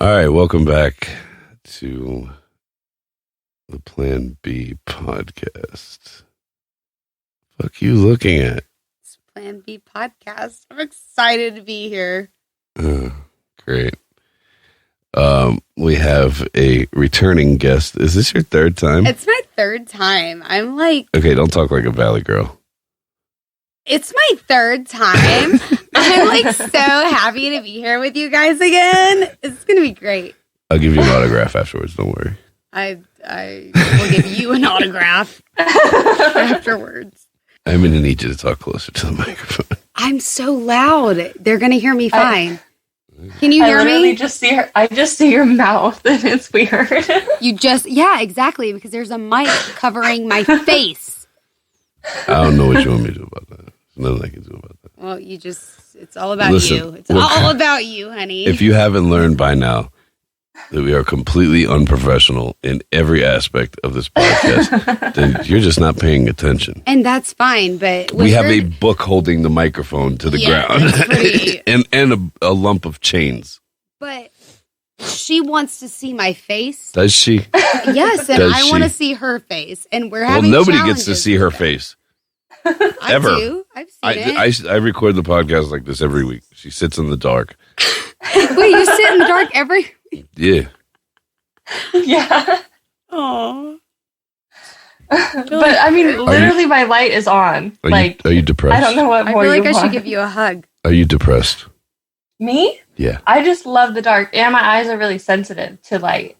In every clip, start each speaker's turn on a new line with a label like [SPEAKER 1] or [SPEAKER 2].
[SPEAKER 1] All right, welcome back to the Plan B podcast. Fuck you looking at?
[SPEAKER 2] It's Plan B podcast. I'm excited to be here.
[SPEAKER 1] Great. We have a returning guest. Is this your third time?
[SPEAKER 2] It's my third time. I'm like...
[SPEAKER 1] Okay, don't talk like a valley girl.
[SPEAKER 2] It's my third time. I'm like so happy to be here with you guys again. It's going to be great.
[SPEAKER 1] I'll give you an autograph afterwards, don't worry.
[SPEAKER 2] I will give you an autograph afterwards.
[SPEAKER 1] I'm going to need you to talk closer to the microphone.
[SPEAKER 2] I'm so loud. They're going to hear me fine. Can you hear me?
[SPEAKER 3] I just see your mouth, and it's weird.
[SPEAKER 2] Yeah, exactly, because there's a mic covering my face.
[SPEAKER 1] I don't know what you want me to do about that. There's nothing I can do about that.
[SPEAKER 2] Well, it's all about you. It's all about you, honey.
[SPEAKER 1] If you haven't learned by now that we are completely unprofessional in every aspect of this podcast, then you're just not paying attention.
[SPEAKER 2] And that's fine, but...
[SPEAKER 1] We have a book holding the microphone to the ground and a lump of chains.
[SPEAKER 2] But she wants to see my face.
[SPEAKER 1] Does she?
[SPEAKER 2] Yes, and I want to see her face. And we're having
[SPEAKER 1] nobody gets to see her face. Ever.
[SPEAKER 2] Do. I've seen it.
[SPEAKER 1] I record the podcast like this every week. She sits in the dark.
[SPEAKER 2] Wait, you sit in the dark every week?
[SPEAKER 1] Yeah.
[SPEAKER 3] Yeah.
[SPEAKER 2] Oh.
[SPEAKER 3] But I mean, literally, my light is on.
[SPEAKER 1] Are you depressed?
[SPEAKER 3] I don't know what more
[SPEAKER 2] I feel
[SPEAKER 3] you
[SPEAKER 2] like I
[SPEAKER 3] want.
[SPEAKER 2] should give you a hug.
[SPEAKER 1] Are you depressed?
[SPEAKER 3] Me?
[SPEAKER 1] Yeah.
[SPEAKER 3] I just love the dark, and my eyes are really sensitive to light.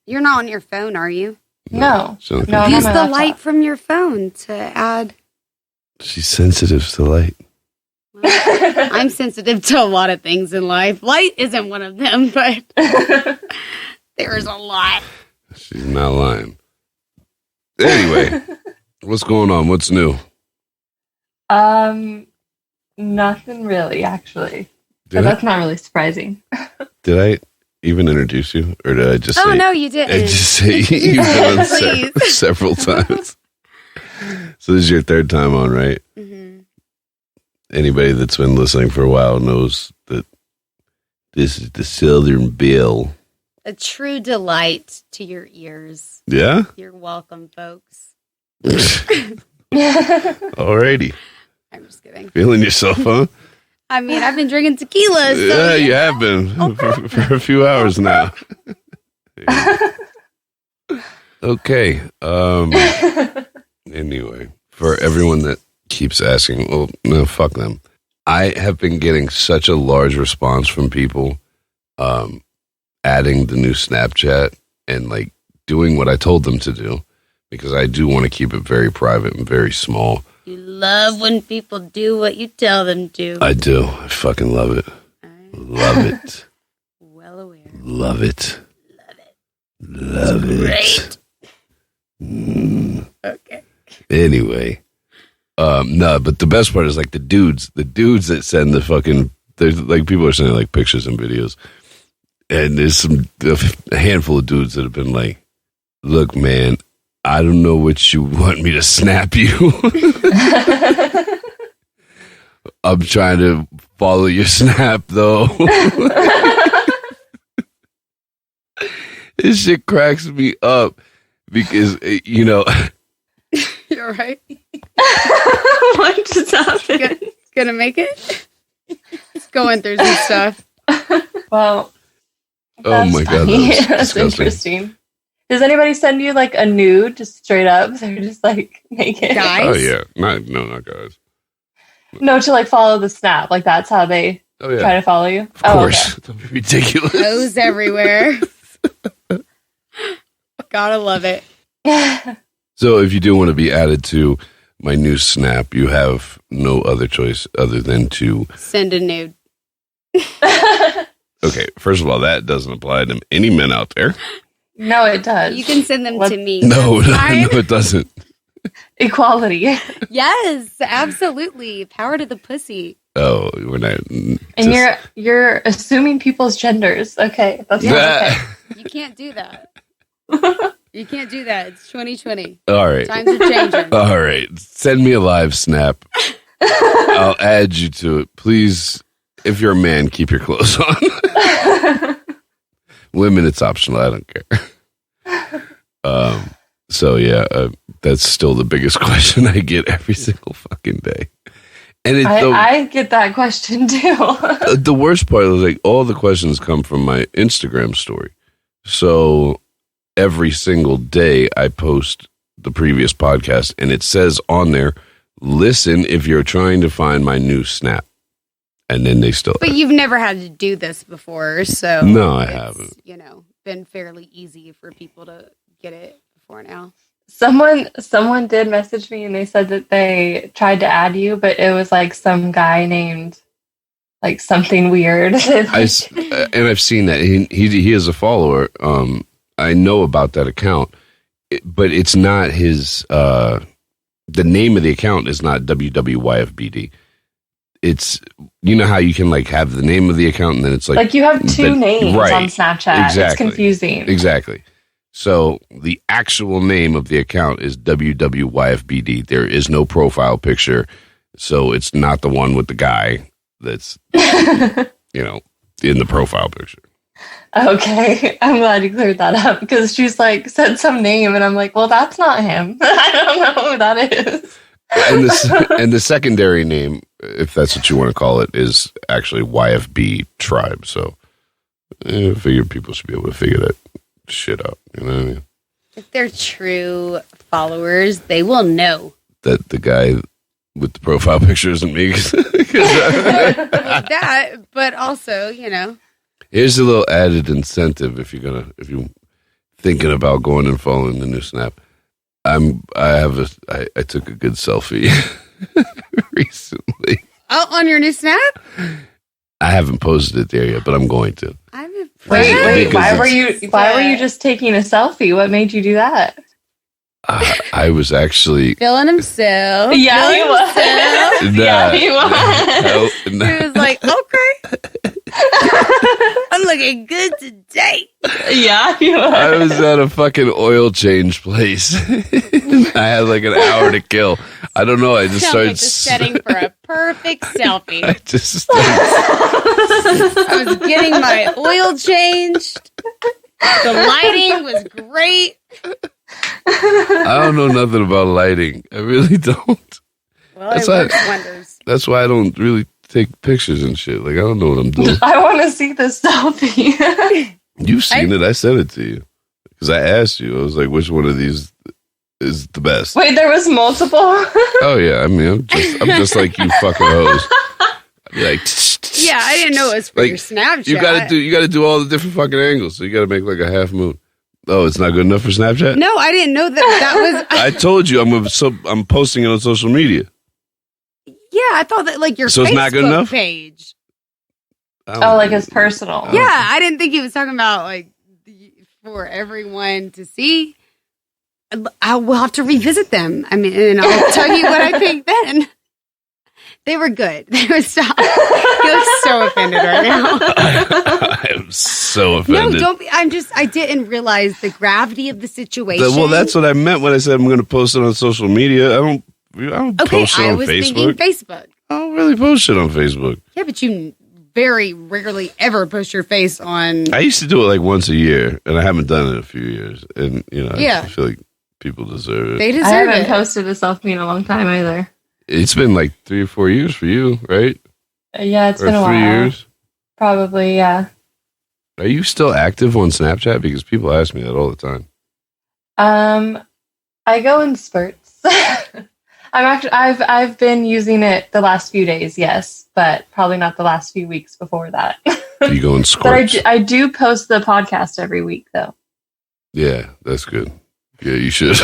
[SPEAKER 2] You're not on your phone, are you?
[SPEAKER 3] No.
[SPEAKER 2] No. Use the light from your phone to add.
[SPEAKER 1] She's sensitive to light.
[SPEAKER 2] Well, I'm sensitive to a lot of things in life. Light isn't one of them, but there's a lot.
[SPEAKER 1] She's not lying. Anyway, what's going on? What's new?
[SPEAKER 3] Nothing really, actually. But that's not really surprising.
[SPEAKER 1] Did I even introduce you, or did I just?
[SPEAKER 2] Oh no, you didn't.
[SPEAKER 1] I just say you've done several times. So this is your third time on, right?
[SPEAKER 2] Mm-hmm.
[SPEAKER 1] Anybody that's been listening for a while knows that this is the Southern Belle.
[SPEAKER 2] A true delight to your ears.
[SPEAKER 1] Yeah?
[SPEAKER 2] You're welcome, folks.
[SPEAKER 1] Alrighty.
[SPEAKER 2] I'm just kidding.
[SPEAKER 1] Feeling yourself, huh?
[SPEAKER 2] I mean, I've been drinking tequila. So
[SPEAKER 1] yeah, you have been for a few hours now. Okay. Anyway, for everyone that keeps asking, well, no, fuck them. I have been getting such a large response from people adding the new Snapchat and like doing what I told them to do, because I do want to keep it very private and very small.
[SPEAKER 2] You love when people do what you tell them to.
[SPEAKER 1] I do. I fucking love it. Love it.
[SPEAKER 2] Well aware.
[SPEAKER 1] Love it.
[SPEAKER 2] Love it.
[SPEAKER 1] Love it.
[SPEAKER 2] Great. Okay.
[SPEAKER 1] Anyway. No, but the best part is like the dudes that send the fucking, there's like people are sending like pictures and videos, and there's a handful of dudes that have been like, look, man, I don't know what you want me to snap you. I'm trying to follow your snap though. This shit cracks me up because, you know.
[SPEAKER 2] You're right.
[SPEAKER 3] What just happened?
[SPEAKER 2] Gonna make it? It's going through some stuff.
[SPEAKER 3] Well,
[SPEAKER 1] oh my God,
[SPEAKER 3] that's interesting. Does anybody send you like a nude, just straight up? They're just like naked.
[SPEAKER 2] Guys?
[SPEAKER 1] Oh yeah, not guys.
[SPEAKER 3] No, to like follow the snap. Like that's how they try to follow you.
[SPEAKER 1] Of course, don't be ridiculous.
[SPEAKER 2] Toes everywhere. Gotta love it.
[SPEAKER 1] So if you do want to be added to my new Snap, you have no other choice other than to
[SPEAKER 2] send a nude.
[SPEAKER 1] Okay, first of all, that doesn't apply to any men out there.
[SPEAKER 3] No, it does.
[SPEAKER 2] You can send them to me.
[SPEAKER 1] No, it doesn't.
[SPEAKER 3] Equality.
[SPEAKER 2] Yes, absolutely. Power to the pussy.
[SPEAKER 1] Oh, we're not.
[SPEAKER 3] And you're assuming people's genders. Okay, that's not okay.
[SPEAKER 2] You can't do that. You can't do that. It's 2020.
[SPEAKER 1] All right.
[SPEAKER 2] Times are changing.
[SPEAKER 1] All right. Send me a live snap. I'll add you to it. Please, if you're a man, keep your clothes on. Women, it's optional. I don't care. So yeah, that's still the biggest question I get every single fucking day. And
[SPEAKER 3] I get that question too.
[SPEAKER 1] The worst part is like all the questions come from my Instagram story. So every single day I post the previous podcast, and it says on there, listen if you're trying to find my new snap. And then they still.
[SPEAKER 2] But you've never had to do this before, so
[SPEAKER 1] no, I haven't.
[SPEAKER 2] Been fairly easy for people to get it before now.
[SPEAKER 3] Someone did message me and they said that they tried to add you, but it was like some guy named like something weird.
[SPEAKER 1] And I've seen that he is a follower. I know about that account, but it's not his. The name of the account is not WWYFBD. It's, you know how you can like have the name of the account and then it's like
[SPEAKER 3] you have two names
[SPEAKER 1] right,
[SPEAKER 3] on Snapchat.
[SPEAKER 1] Exactly.
[SPEAKER 3] It's confusing.
[SPEAKER 1] Exactly. So the actual name of the account is WWYFBD. There is no profile picture, so it's not the one with the guy that's in the profile picture.
[SPEAKER 3] Okay, I'm glad you cleared that up because she's like said some name and I'm like, well, that's not him. I don't know who that is.
[SPEAKER 1] And the secondary name, if that's what you want to call it, is actually YFB Tribe. So I figure people should be able to figure that shit out. You know what I mean?
[SPEAKER 2] If they're true followers, they will know
[SPEAKER 1] that the guy with the profile picture isn't me.
[SPEAKER 2] that, but also,
[SPEAKER 1] Here's a little added incentive if you're thinking about going and following the new Snap. I took a good selfie recently.
[SPEAKER 2] Oh, on your new Snap?
[SPEAKER 1] I haven't posted it there yet, but I'm going to.
[SPEAKER 2] I'm impressed.
[SPEAKER 3] Wait, why were you just taking a selfie? What made you do that?
[SPEAKER 1] I was actually
[SPEAKER 2] feeling himself.
[SPEAKER 3] Yeah, he was.
[SPEAKER 1] Yeah,
[SPEAKER 3] he was.
[SPEAKER 2] He was like, okay. I'm looking good today.
[SPEAKER 3] Yeah, he was.
[SPEAKER 1] I was at a fucking oil change place. I had like an hour to kill. I don't know. I just started
[SPEAKER 2] like the setting for a perfect selfie.
[SPEAKER 1] I just started.
[SPEAKER 2] I was getting my oil changed. The lighting was great.
[SPEAKER 1] I don't know nothing about lighting. I really don't.
[SPEAKER 2] Well, it works wonders.
[SPEAKER 1] That's why I don't really take pictures and shit. Like, I don't know what I'm doing.
[SPEAKER 3] I want to see the selfie.
[SPEAKER 1] You've seen it. I sent it to you. Because I asked you. I was like, which one of these is the best?
[SPEAKER 3] Wait, there was multiple?
[SPEAKER 1] Oh, yeah. I mean, I'm just like you fucking hoes. I'd be like...
[SPEAKER 2] Yeah, I didn't know it was for your Snapchat.
[SPEAKER 1] You gotta do all the different fucking angles. So you gotta make like a half moon. Oh, it's not good enough for Snapchat?
[SPEAKER 2] No, I didn't know that was...
[SPEAKER 1] I told you I'm posting it on social media.
[SPEAKER 2] Yeah, I thought that like your
[SPEAKER 1] so
[SPEAKER 2] Facebook
[SPEAKER 1] it's not good enough?
[SPEAKER 2] Page.
[SPEAKER 3] Oh, like it's personal.
[SPEAKER 2] Yeah, I didn't think he was talking about like for everyone to see. I will have to revisit them. I mean, and I'll tell you what I think then. They were good. They were so. You look so offended right now.
[SPEAKER 1] I am so offended.
[SPEAKER 2] No, don't be. I didn't realize the gravity of the situation.
[SPEAKER 1] Well, that's what I meant when I said I'm going to post it on social media. I don't post it on Facebook. I was thinking
[SPEAKER 2] Facebook.
[SPEAKER 1] I don't really post shit on Facebook.
[SPEAKER 2] Yeah, but you very rarely ever post your face on.
[SPEAKER 1] I used to do it like once a year, and I haven't done it in a few years. And I feel like people deserve it.
[SPEAKER 2] They deserve it.
[SPEAKER 3] I haven't posted a selfie in a long time either.
[SPEAKER 1] It's been like 3 or 4 years for you, right?
[SPEAKER 3] Yeah, it's been a while.
[SPEAKER 1] 3 years?
[SPEAKER 3] Probably, yeah.
[SPEAKER 1] Are you still active on Snapchat? Because people ask me that all the time.
[SPEAKER 3] I go in spurts. I've been using it the last few days, yes, but probably not the last few weeks before that.
[SPEAKER 1] You go in squirts.
[SPEAKER 3] But I do post the podcast every week, though.
[SPEAKER 1] Yeah, that's good. Yeah, you should.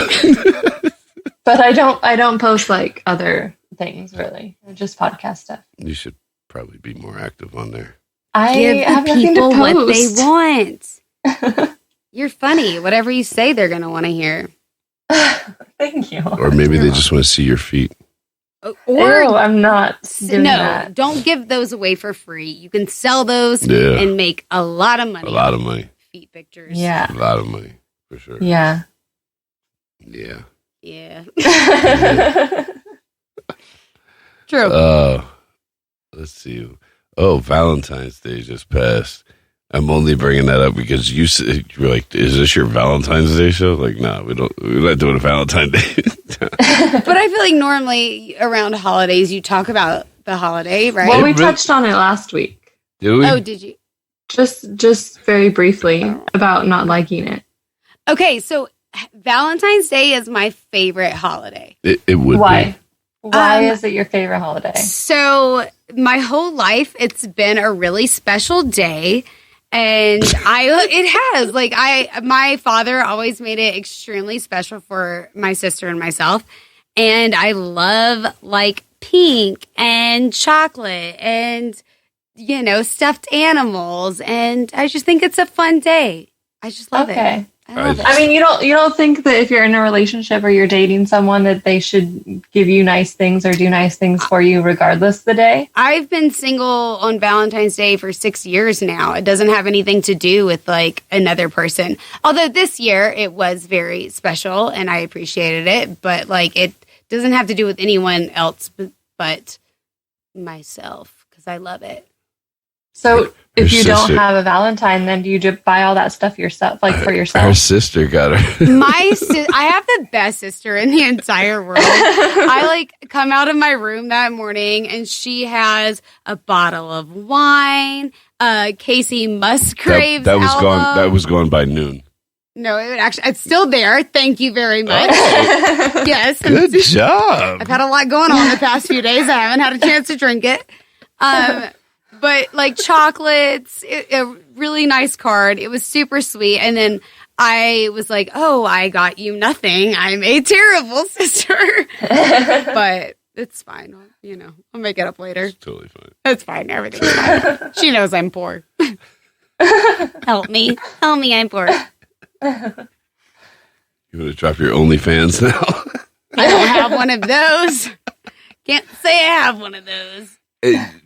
[SPEAKER 3] But I don't post like other things really. Just podcast stuff.
[SPEAKER 1] You should probably be more active on there.
[SPEAKER 3] I
[SPEAKER 2] Give
[SPEAKER 3] have
[SPEAKER 2] the
[SPEAKER 3] nothing to
[SPEAKER 2] people
[SPEAKER 3] post.
[SPEAKER 2] what they want. You're funny. Whatever you say, they're gonna want to hear.
[SPEAKER 3] Thank you.
[SPEAKER 1] Or maybe they just want to see your feet.
[SPEAKER 3] Or I'm not doing that.
[SPEAKER 2] Don't give those away for free. You can sell those and make a lot of money.
[SPEAKER 1] A lot of money.
[SPEAKER 2] Feet pictures.
[SPEAKER 3] Yeah.
[SPEAKER 1] A lot of money, for sure.
[SPEAKER 3] Yeah.
[SPEAKER 1] Yeah.
[SPEAKER 2] Yeah.
[SPEAKER 1] True. Let's see. Oh, Valentine's Day just passed. I'm only bringing that up because you're like, is this your Valentine's Day show? Like, no, we're not doing a Valentine's Day.
[SPEAKER 2] But I feel like normally around holidays, you talk about the holiday, right?
[SPEAKER 3] Well, we touched on it last week.
[SPEAKER 1] Did we?
[SPEAKER 2] Oh, did you?
[SPEAKER 3] Just very briefly about not liking it.
[SPEAKER 2] Okay, so Valentine's Day is my favorite holiday.
[SPEAKER 1] It would
[SPEAKER 3] Why? Why is it your favorite holiday?
[SPEAKER 2] So my whole life, it's been a really special day. And it has, like, my father always made it extremely special for my sister and myself. And I love, like, pink and chocolate and, stuffed animals. And I just think it's a fun day. I just love it.
[SPEAKER 3] I mean, you don't think that if you're in a relationship or you're dating someone that they should give you nice things or do nice things for you regardless of the day?
[SPEAKER 2] I've been single on Valentine's Day for 6 years now. It doesn't have anything to do with like another person. Although this year it was very special and I appreciated it, but like it doesn't have to do with anyone else but myself because I love it.
[SPEAKER 3] So if you don't have a Valentine, then do you just buy all that stuff yourself, like for yourself?
[SPEAKER 1] Her sister got her.
[SPEAKER 2] I have the best sister in the entire world. I like come out of my room that morning and she has a bottle of wine, Casey Musgraves
[SPEAKER 1] that was
[SPEAKER 2] album.
[SPEAKER 1] gone. That was gone by noon.
[SPEAKER 2] No, it's still there. Thank you very much.
[SPEAKER 1] Oh,
[SPEAKER 2] yes,
[SPEAKER 1] good job.
[SPEAKER 2] I've had a lot going on the past few days. I haven't had a chance to drink it. But like chocolates, a really nice card. It was super sweet. And then I was like, oh, I got you nothing. I'm a terrible sister. But it's fine. I'll make it up later.
[SPEAKER 1] It's totally fine.
[SPEAKER 2] It's fine. Everything's fine. She knows I'm poor. Help me, I'm poor.
[SPEAKER 1] You want to drop your OnlyFans now?
[SPEAKER 2] I don't have one of those. Can't say I have one of those.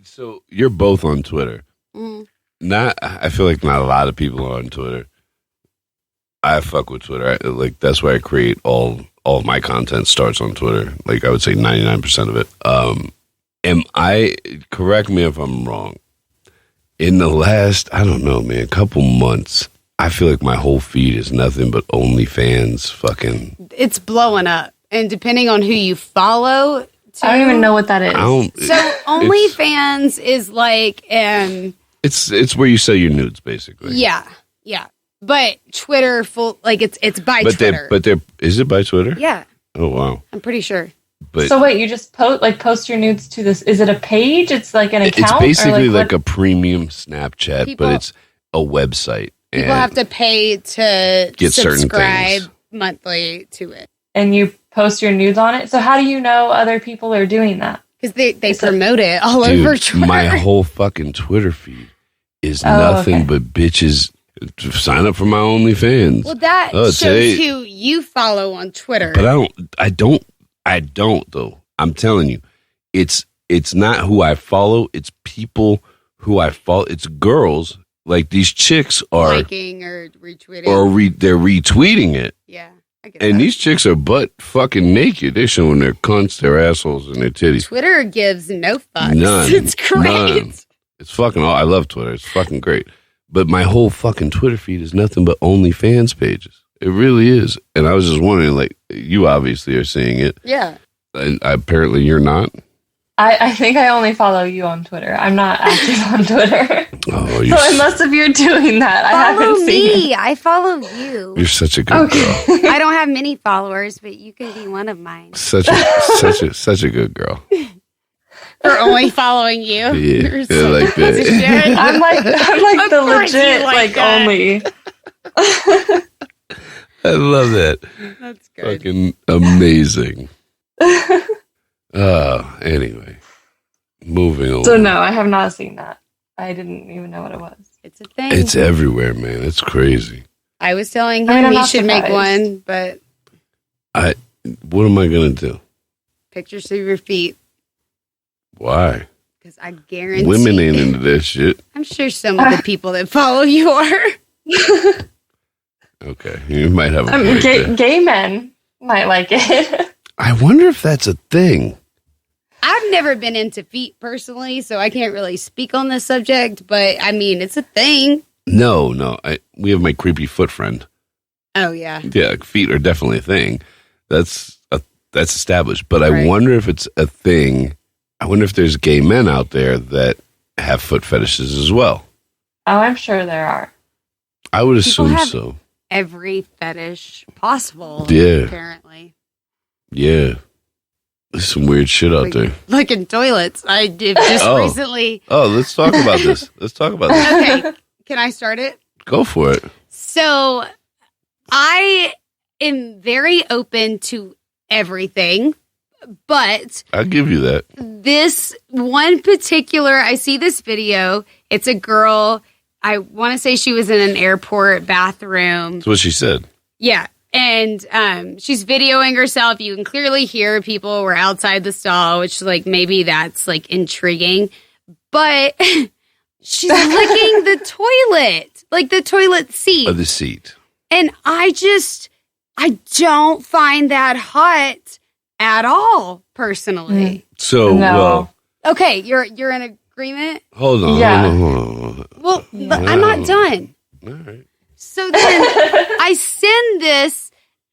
[SPEAKER 1] So you're both on Twitter.
[SPEAKER 2] Mm.
[SPEAKER 1] I feel like not a lot of people are on Twitter. I fuck with Twitter. That's where I create all of my content starts on Twitter. Like I would say 99% of it. Correct me if I'm wrong. In the last, I don't know, man, couple months, I feel like my whole feed is nothing but OnlyFans fucking.
[SPEAKER 2] It's blowing up. And depending on who you follow.
[SPEAKER 3] I don't even know what that is.
[SPEAKER 2] So OnlyFans is like
[SPEAKER 1] it's where you sell your nudes, basically.
[SPEAKER 2] Yeah. But Twitter it's by Twitter.
[SPEAKER 1] Is it by Twitter?
[SPEAKER 2] Yeah.
[SPEAKER 1] Oh wow.
[SPEAKER 2] I'm pretty sure.
[SPEAKER 1] But
[SPEAKER 3] so wait, you just post your nudes to this? Is it a page? It's like an account.
[SPEAKER 1] It's basically like a premium Snapchat, but it's a website.
[SPEAKER 2] People have to pay to
[SPEAKER 1] get
[SPEAKER 2] subscribe monthly to it.
[SPEAKER 3] And you post your nudes on it. So how do you know other people are doing that?
[SPEAKER 2] Because they promote it all over Twitter.
[SPEAKER 1] My whole fucking Twitter feed is nothing but bitches. Sign up for my OnlyFans.
[SPEAKER 2] Well, that shows who you follow on Twitter.
[SPEAKER 1] But I don't though. I'm telling you, it's not who I follow. It's people who I follow. It's girls. Like these chicks are
[SPEAKER 2] liking or retweeting,
[SPEAKER 1] they're retweeting it.
[SPEAKER 2] Yeah.
[SPEAKER 1] And these chicks are butt fucking naked. They're showing their cunts, their assholes, and their titties.
[SPEAKER 2] Twitter gives no fucks.
[SPEAKER 1] None.
[SPEAKER 2] It's great.
[SPEAKER 1] None. It's fucking I love Twitter. It's fucking great. But my whole fucking Twitter feed is nothing but OnlyFans pages. It really is. And I was just wondering, like, you obviously are seeing it.
[SPEAKER 2] Yeah.
[SPEAKER 1] And apparently you're not.
[SPEAKER 3] I think I only follow you on Twitter. I'm not active on Twitter.
[SPEAKER 1] Oh,
[SPEAKER 3] so unless if you're doing that, I haven't seen it.
[SPEAKER 2] I follow you.
[SPEAKER 1] You're such a good girl.
[SPEAKER 2] I don't have many followers, but you can be one of mine.
[SPEAKER 1] Such a good girl.
[SPEAKER 2] For only following you.
[SPEAKER 1] Yeah, like that.
[SPEAKER 3] I'm like the legit like only.
[SPEAKER 1] I love that.
[SPEAKER 2] That's good.
[SPEAKER 1] Fucking amazing. Anyway, moving on.
[SPEAKER 3] So no, I have not seen that. I didn't even know what it was.
[SPEAKER 2] It's a thing.
[SPEAKER 1] It's everywhere, man. It's crazy.
[SPEAKER 2] I was telling him he should make one, but
[SPEAKER 1] what am I gonna do?
[SPEAKER 2] Pictures of your feet.
[SPEAKER 1] Why?
[SPEAKER 2] Because I guarantee
[SPEAKER 1] women ain't into that shit.
[SPEAKER 2] I'm sure some of the people that follow you are.
[SPEAKER 1] Okay, you might have a point
[SPEAKER 3] gay men might like it.
[SPEAKER 1] I wonder if that's a thing.
[SPEAKER 2] I've never been into feet personally, so I can't really speak on this subject, but I mean, it's a thing.
[SPEAKER 1] No. We have my creepy foot friend.
[SPEAKER 2] Oh, yeah.
[SPEAKER 1] Yeah, feet are definitely a thing. That's established. But
[SPEAKER 2] Right.
[SPEAKER 1] I wonder if it's a thing. I wonder if there's gay men out there that have foot fetishes as well.
[SPEAKER 3] Oh, I'm sure there are.
[SPEAKER 1] I would
[SPEAKER 2] People
[SPEAKER 1] assume
[SPEAKER 2] have
[SPEAKER 1] so.
[SPEAKER 2] every fetish possible.
[SPEAKER 1] Yeah.
[SPEAKER 2] Apparently.
[SPEAKER 1] Yeah. There's some weird shit out there.
[SPEAKER 2] Like in toilets. I did just recently.
[SPEAKER 1] Oh, let's talk about this.
[SPEAKER 2] Okay. Can I start it?
[SPEAKER 1] Go for it.
[SPEAKER 2] So I am very open to everything, but
[SPEAKER 1] I'll give you that.
[SPEAKER 2] this one particular, I see this video. It's a girl. I want to say she was in an airport bathroom.
[SPEAKER 1] That's what she said.
[SPEAKER 2] Yeah. And she's videoing herself. You can clearly hear people were outside the stall, which like maybe that's like intriguing. But she's licking the toilet, like the toilet seat.
[SPEAKER 1] Of the seat.
[SPEAKER 2] And I don't find that hot at all, personally.
[SPEAKER 1] So,
[SPEAKER 3] No.
[SPEAKER 1] well,
[SPEAKER 2] Okay, you're in agreement?
[SPEAKER 1] hold on.
[SPEAKER 3] Yeah.
[SPEAKER 1] Hold on.
[SPEAKER 2] Well, but I'm not done.
[SPEAKER 1] All right.
[SPEAKER 2] So then I send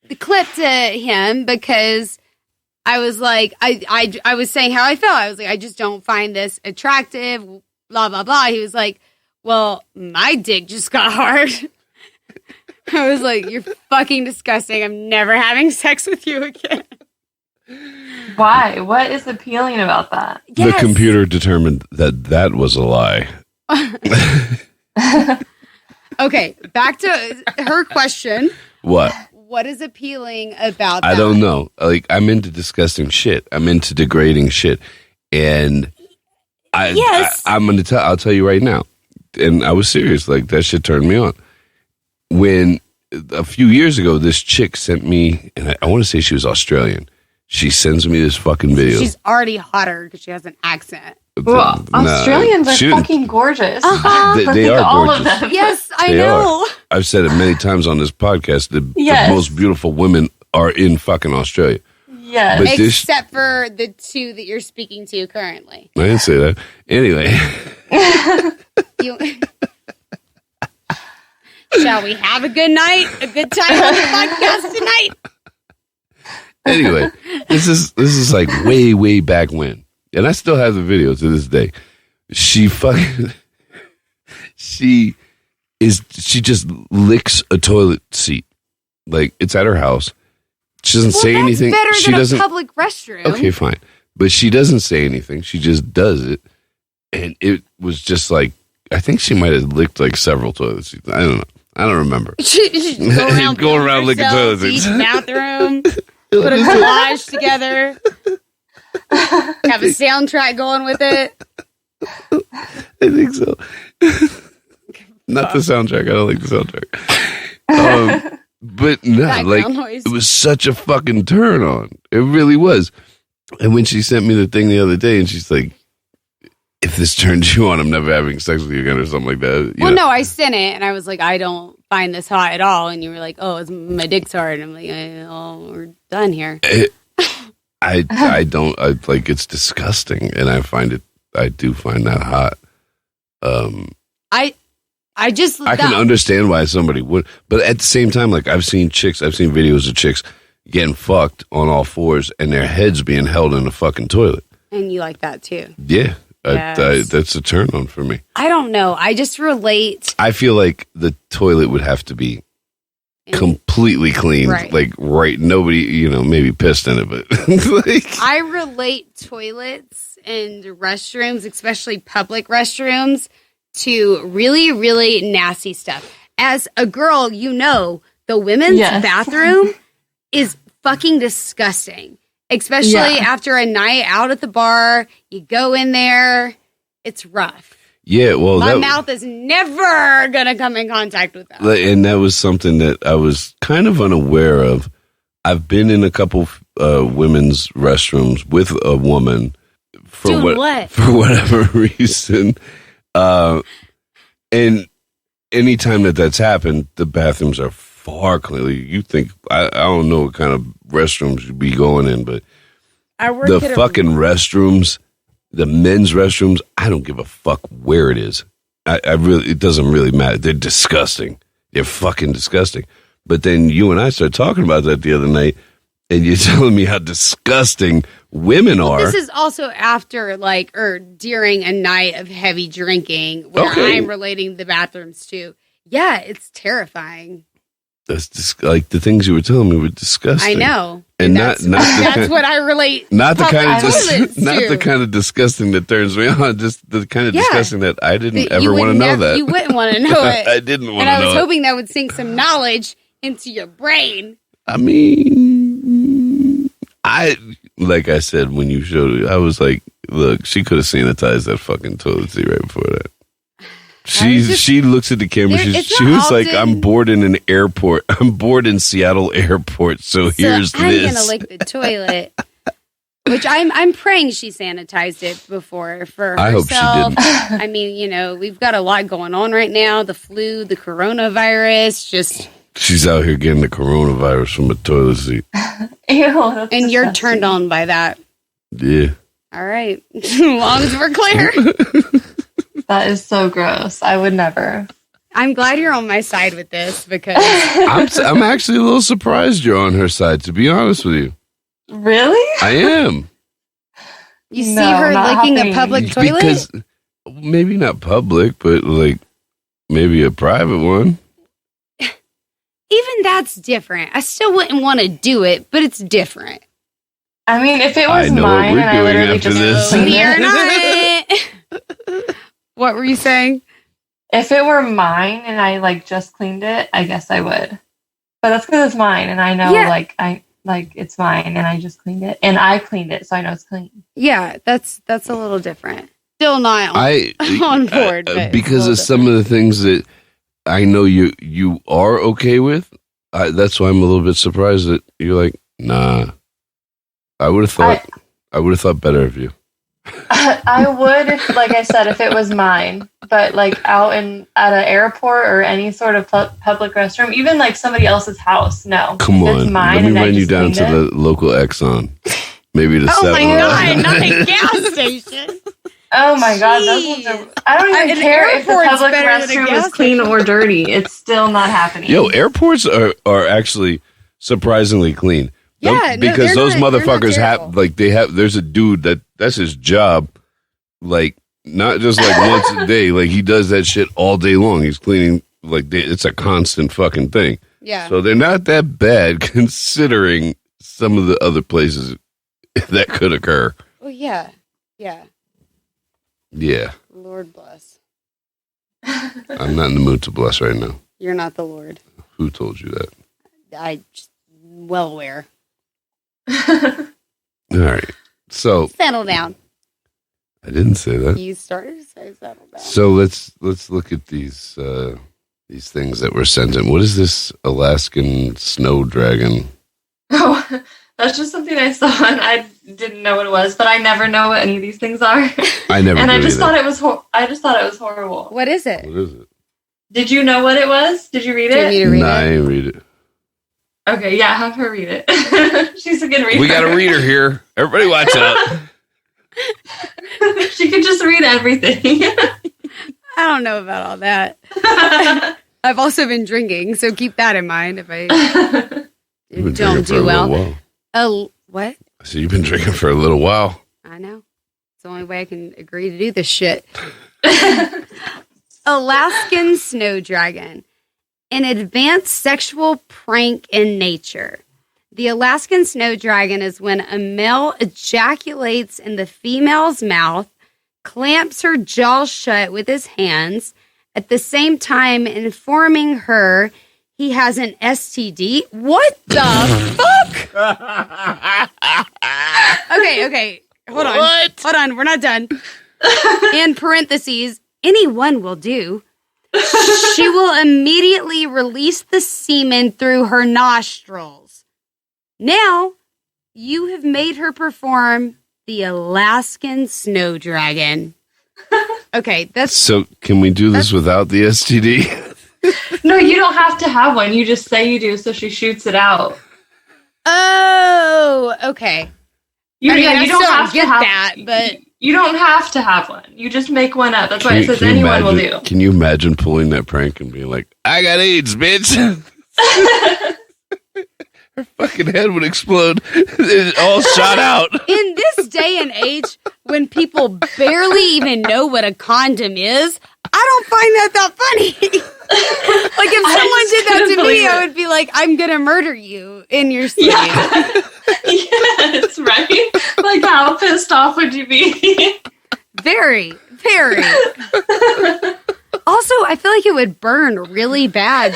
[SPEAKER 2] the clip to him because I was like, I was saying how I felt. I was like, I just don't find this attractive, blah, blah, blah. He was like, well, my dick just got hard. I was like, you're fucking disgusting. I'm never having sex with you again.
[SPEAKER 3] Why? What is appealing about that?
[SPEAKER 1] The
[SPEAKER 2] Yes.
[SPEAKER 1] computer determined that was a lie.
[SPEAKER 2] Okay, back to her question.
[SPEAKER 1] What?
[SPEAKER 2] What is appealing about that?
[SPEAKER 1] I don't know. Like, I'm into disgusting shit. I'm into degrading shit. And
[SPEAKER 2] Yes.
[SPEAKER 1] I'll tell you right now. And I was serious. Like, that shit turned me on. When a few years ago, this chick sent me, and I want to say she was Australian. She sends me this fucking video.
[SPEAKER 2] She's already hotter because she has an accent.
[SPEAKER 3] Well, Australians are
[SPEAKER 1] she-
[SPEAKER 3] fucking gorgeous.
[SPEAKER 1] They are
[SPEAKER 3] All of
[SPEAKER 1] gorgeous.
[SPEAKER 3] them.
[SPEAKER 2] Yes, I
[SPEAKER 1] They
[SPEAKER 2] know.
[SPEAKER 1] I've said it many times on this podcast. The most beautiful women are in fucking Australia.
[SPEAKER 3] Yes.
[SPEAKER 1] But this-
[SPEAKER 2] Except for the two that you're speaking to currently.
[SPEAKER 1] I didn't say that. Anyway,
[SPEAKER 2] You- Shall we have a good night? A good time on the podcast tonight?
[SPEAKER 1] anyway, this is like way back when, and I still have the video to this day. She just licks a toilet seat, like it's at her house. She doesn't say
[SPEAKER 2] that's
[SPEAKER 1] anything.
[SPEAKER 2] better
[SPEAKER 1] She
[SPEAKER 2] than
[SPEAKER 1] doesn't.
[SPEAKER 2] a public restroom.
[SPEAKER 1] Okay, fine, but she doesn't say anything. She just does it, and it was just like I think she might have licked like several toilet seats. I don't know. I don't remember.
[SPEAKER 2] She
[SPEAKER 1] Go around licking toilet seats.
[SPEAKER 2] Each bathroom. Put a collage together. Have a soundtrack going with it.
[SPEAKER 1] I think so. Not the soundtrack. I don't like the soundtrack. But no, like
[SPEAKER 2] Background noise.
[SPEAKER 1] it was such a fucking turn on. It really was. And when she sent me the thing the other day, and she's like, "If this turns you on, I'm never having sex with you again," or something like that. You
[SPEAKER 2] Well,
[SPEAKER 1] know?
[SPEAKER 2] no, I sent it and I was like, I don't find this hot at all. And you were like, oh, it's my dick's hard. And I'm like, oh, we're done here.
[SPEAKER 1] I don't. I like it's disgusting, and I do find that hot.
[SPEAKER 2] I just
[SPEAKER 1] I can understand why somebody would, but at the same time, like I've seen videos of chicks getting fucked on all fours and their heads being held in a fucking toilet.
[SPEAKER 2] And you like that too.
[SPEAKER 1] Yeah,
[SPEAKER 2] Yes.
[SPEAKER 1] that's a turn on for me.
[SPEAKER 2] I don't know. I just relate.
[SPEAKER 1] I feel like the toilet would have to be completely clean,
[SPEAKER 2] Right.
[SPEAKER 1] like nobody, maybe pissed in it, but like,
[SPEAKER 2] I relate toilets and restrooms, especially public restrooms, to really, really nasty stuff. As a girl, the women's
[SPEAKER 3] Yes.
[SPEAKER 2] bathroom is fucking disgusting. Especially after a night out at the bar, you go in there, it's rough.
[SPEAKER 1] yeah, well,
[SPEAKER 2] My mouth is never gonna come in contact with that.
[SPEAKER 1] and that was something that I was kind of unaware of. I've been in a couple women's restrooms with a woman for
[SPEAKER 2] Doing what?
[SPEAKER 1] for whatever reason, and anytime that's happened, the bathrooms are far cleaner. You think I don't know what kind of restrooms you'd be going in, but
[SPEAKER 2] I work
[SPEAKER 1] the
[SPEAKER 2] at
[SPEAKER 1] fucking restrooms, the men's restrooms, I don't give a fuck where it is. I really, it doesn't really matter. They're disgusting. They're fucking disgusting. But then you and I started talking about that the other night, and you're telling me how disgusting women are.
[SPEAKER 2] This is also after, like, or during a night of heavy drinking where I'm relating the bathrooms to. Yeah, it's terrifying.
[SPEAKER 1] That's just like the things you were telling me were disgusting.
[SPEAKER 2] I know.
[SPEAKER 1] And that's
[SPEAKER 2] what I relate.
[SPEAKER 1] Not the kind of disgusting that turns me on, just the kind of disgusting that I didn't ever want to know that.
[SPEAKER 2] You wouldn't want to know it.
[SPEAKER 1] I didn't want to know it.
[SPEAKER 2] And I was hoping that would sink some knowledge into your brain.
[SPEAKER 1] I mean, like I said, when you showed it, I was like, look, she could have sanitized that fucking toilet seat right before that. She looks at the camera. She was like, I'm bored in an airport. I'm bored in Seattle airport. So here's this.
[SPEAKER 2] I'm gonna lick the toilet. Which I'm praying she sanitized it before for herself.
[SPEAKER 1] I hope she didn't.
[SPEAKER 2] I mean, you know, we've got a lot going on right now. The flu, the coronavirus,
[SPEAKER 1] she's out here getting the coronavirus from a toilet seat.
[SPEAKER 3] Ew,
[SPEAKER 2] and
[SPEAKER 3] disgusting.
[SPEAKER 2] You're turned on by that.
[SPEAKER 1] Yeah.
[SPEAKER 2] All right. As long as we're clear.
[SPEAKER 3] That is so gross. I would never.
[SPEAKER 2] I'm glad you're on my side with this because
[SPEAKER 1] I'm actually a little surprised you're on her side, to be honest with you.
[SPEAKER 3] Really?
[SPEAKER 1] I am.
[SPEAKER 2] You see her licking a public toilet?
[SPEAKER 1] Because maybe not public, but like maybe a private one.
[SPEAKER 2] Even that's different. I still wouldn't want to do it, but it's different.
[SPEAKER 3] I mean, if it was mine and I literally just
[SPEAKER 2] You're not. What were you saying?
[SPEAKER 3] If it were mine and I like just cleaned it, I guess I would. But that's because it's mine, and I know it's mine, and I just cleaned it, and I cleaned it, so I know it's clean.
[SPEAKER 2] Yeah, that's a little different. Still not on board, but
[SPEAKER 1] because of some of the things that I know you are okay with. That's why I'm a little bit surprised that you're like, nah. I would have thought better of you.
[SPEAKER 3] I would, if, like I said, if it was mine, but like out at an airport or any sort of public restroom, even like somebody else's house, no.
[SPEAKER 1] Come on, let me run you down to the local Exxon, maybe the 7-Eleven.
[SPEAKER 2] Oh my God, not a gas station.
[SPEAKER 3] Oh my God, those ones are. I don't even care if the public restroom is clean or dirty. It's still not happening.
[SPEAKER 1] Yo, airports are actually surprisingly clean.
[SPEAKER 2] Yeah,
[SPEAKER 1] because those motherfuckers there's a dude that's his job, like not just like once a day, like he does that shit all day long. He's cleaning, like it's a constant fucking thing.
[SPEAKER 2] Yeah.
[SPEAKER 1] So they're not that bad considering some of the other places that could occur.
[SPEAKER 2] Well, yeah. Yeah.
[SPEAKER 1] Yeah.
[SPEAKER 2] Lord bless.
[SPEAKER 1] I'm not in the mood to bless right now.
[SPEAKER 2] You're not the Lord.
[SPEAKER 1] Who told you that?
[SPEAKER 2] I just well aware.
[SPEAKER 1] All right. So
[SPEAKER 2] settle down.
[SPEAKER 1] I didn't say that.
[SPEAKER 2] You started to say settle down.
[SPEAKER 1] So let's look at these things that were sent in. What is this Alaskan snow dragon?
[SPEAKER 3] Oh, that's just something I saw and I didn't know what it was, but I never know what any of these things are.
[SPEAKER 1] I never.
[SPEAKER 3] And I just thought it was. I just thought it was horrible.
[SPEAKER 2] What is it?
[SPEAKER 1] What is it?
[SPEAKER 3] Did you know what it was? Did you read it?
[SPEAKER 2] Do you want me to read it?
[SPEAKER 1] I didn't read it.
[SPEAKER 3] Okay, yeah, have her read it. She's a good reader.
[SPEAKER 1] We got a reader here. Everybody watch out.
[SPEAKER 3] She could just read everything.
[SPEAKER 2] I don't know about all that. I've also been drinking, so keep that in mind if I don't do well. Oh, what?
[SPEAKER 1] So you've been drinking for a little while.
[SPEAKER 2] I know. It's the only way I can agree to do this shit. Alaskan snow dragon. An advanced sexual prank in nature. The Alaskan snow dragon is when a male ejaculates in the female's mouth, clamps her jaw shut with his hands, at the same time informing her he has an STD. What the fuck? Okay. Hold on.
[SPEAKER 1] What?
[SPEAKER 2] Hold on. We're not done. In parentheses, anyone will do. She will immediately release the semen through her nostrils. Now, you have made her perform the Alaskan snow dragon. Okay, that's...
[SPEAKER 1] So, can we do this without the STD?
[SPEAKER 3] No, you don't have to have one. You just say you do, so she shoots it out.
[SPEAKER 2] Oh, okay.
[SPEAKER 3] You
[SPEAKER 2] I
[SPEAKER 3] don't have to
[SPEAKER 2] get
[SPEAKER 3] have
[SPEAKER 2] that, but...
[SPEAKER 3] You don't have to have one. You just make one up. That's why it says anyone will do.
[SPEAKER 1] Can you imagine pulling that prank and being like, I got AIDS, bitch? Her fucking head would explode. It all shot out.
[SPEAKER 2] In this day and age, when people barely even know what a condom is, I don't find that funny. Like, if someone did that to me, I would be like, I'm going to murder you in your sleep.
[SPEAKER 3] Yeah. Yes, right? Like, how pissed off would you be?
[SPEAKER 2] Very, very. Also, I feel like it would burn really bad.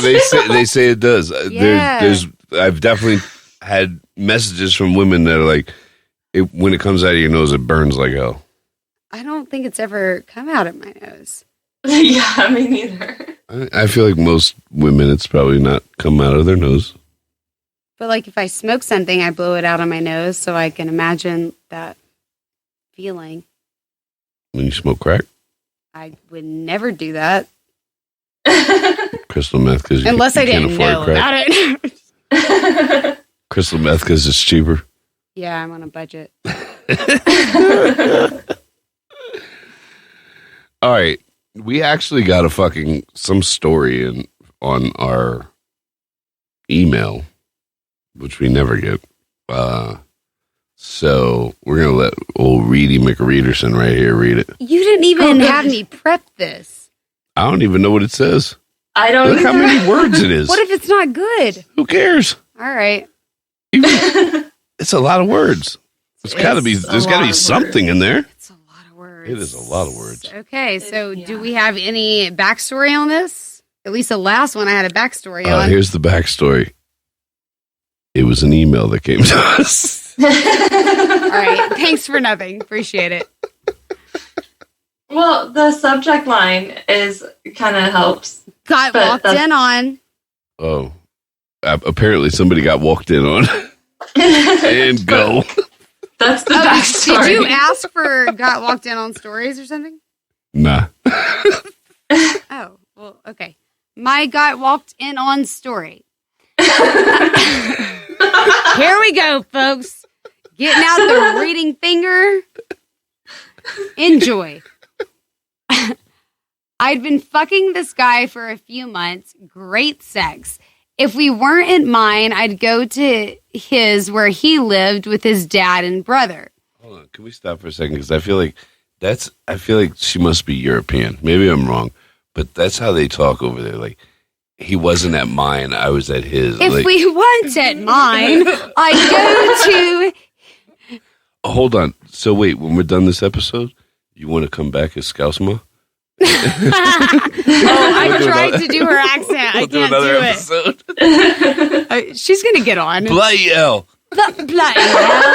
[SPEAKER 1] They say it does.
[SPEAKER 2] Yeah.
[SPEAKER 1] I've definitely had messages from women that are like, when it comes out of your nose, it burns like hell.
[SPEAKER 2] I don't think it's ever come out of my nose.
[SPEAKER 3] Yeah, me neither.
[SPEAKER 1] I feel like most women, it's probably not come out of their nose.
[SPEAKER 2] But like if I smoke something, I blow it out of my nose, so I can imagine that feeling.
[SPEAKER 1] When you smoke crack?
[SPEAKER 2] I would never do that.
[SPEAKER 1] Crystal meth, because
[SPEAKER 2] unless I didn't know about it.
[SPEAKER 1] Crystal meth, because it's cheaper.
[SPEAKER 2] Yeah, I'm on a budget.
[SPEAKER 1] All right. We actually got some story on our email, which we never get. So we're going to let old Reedy McReaderson right here read it.
[SPEAKER 2] You didn't even have me prep this.
[SPEAKER 1] I don't even know what it says.
[SPEAKER 3] I don't
[SPEAKER 1] Look how many words it is.
[SPEAKER 2] What if it's not good?
[SPEAKER 1] Who cares?
[SPEAKER 2] All right.
[SPEAKER 1] It's a lot of words. There's got to be something in there.
[SPEAKER 2] It's a lot of words.
[SPEAKER 1] It is a lot of words.
[SPEAKER 2] Okay, so do we have any backstory on this? At least the last one I had a backstory on.
[SPEAKER 1] Here's the backstory. It was an email that came to us.
[SPEAKER 2] All right. Thanks for nothing. Appreciate it.
[SPEAKER 3] Well, the subject line kind of helps.
[SPEAKER 2] Got walked in on.
[SPEAKER 1] Oh. Apparently somebody got walked in on. And go.
[SPEAKER 3] That's the backstory.
[SPEAKER 2] Did you ask for got walked in on stories or something?
[SPEAKER 1] Nah.
[SPEAKER 2] Oh, well, okay. My got walked in on story. Here we go, folks. Getting out the reading finger. Enjoy. I'd been fucking this guy for a few months. Great sex. If we weren't at mine, I'd go to his where he lived with his dad and brother.
[SPEAKER 1] Hold on. Can we stop for a second? Because I feel like she must be European. Maybe I'm wrong, but that's how they talk over there. Like, he wasn't at mine, I was at his.
[SPEAKER 2] If we weren't at mine, I'd go to...
[SPEAKER 1] Hold on. So wait, when we're done this episode, you want to come back as Scousema?
[SPEAKER 2] I tried to do her accent. I can't do it. She's going to get on.
[SPEAKER 1] Bloody hell.
[SPEAKER 2] Bloody hell.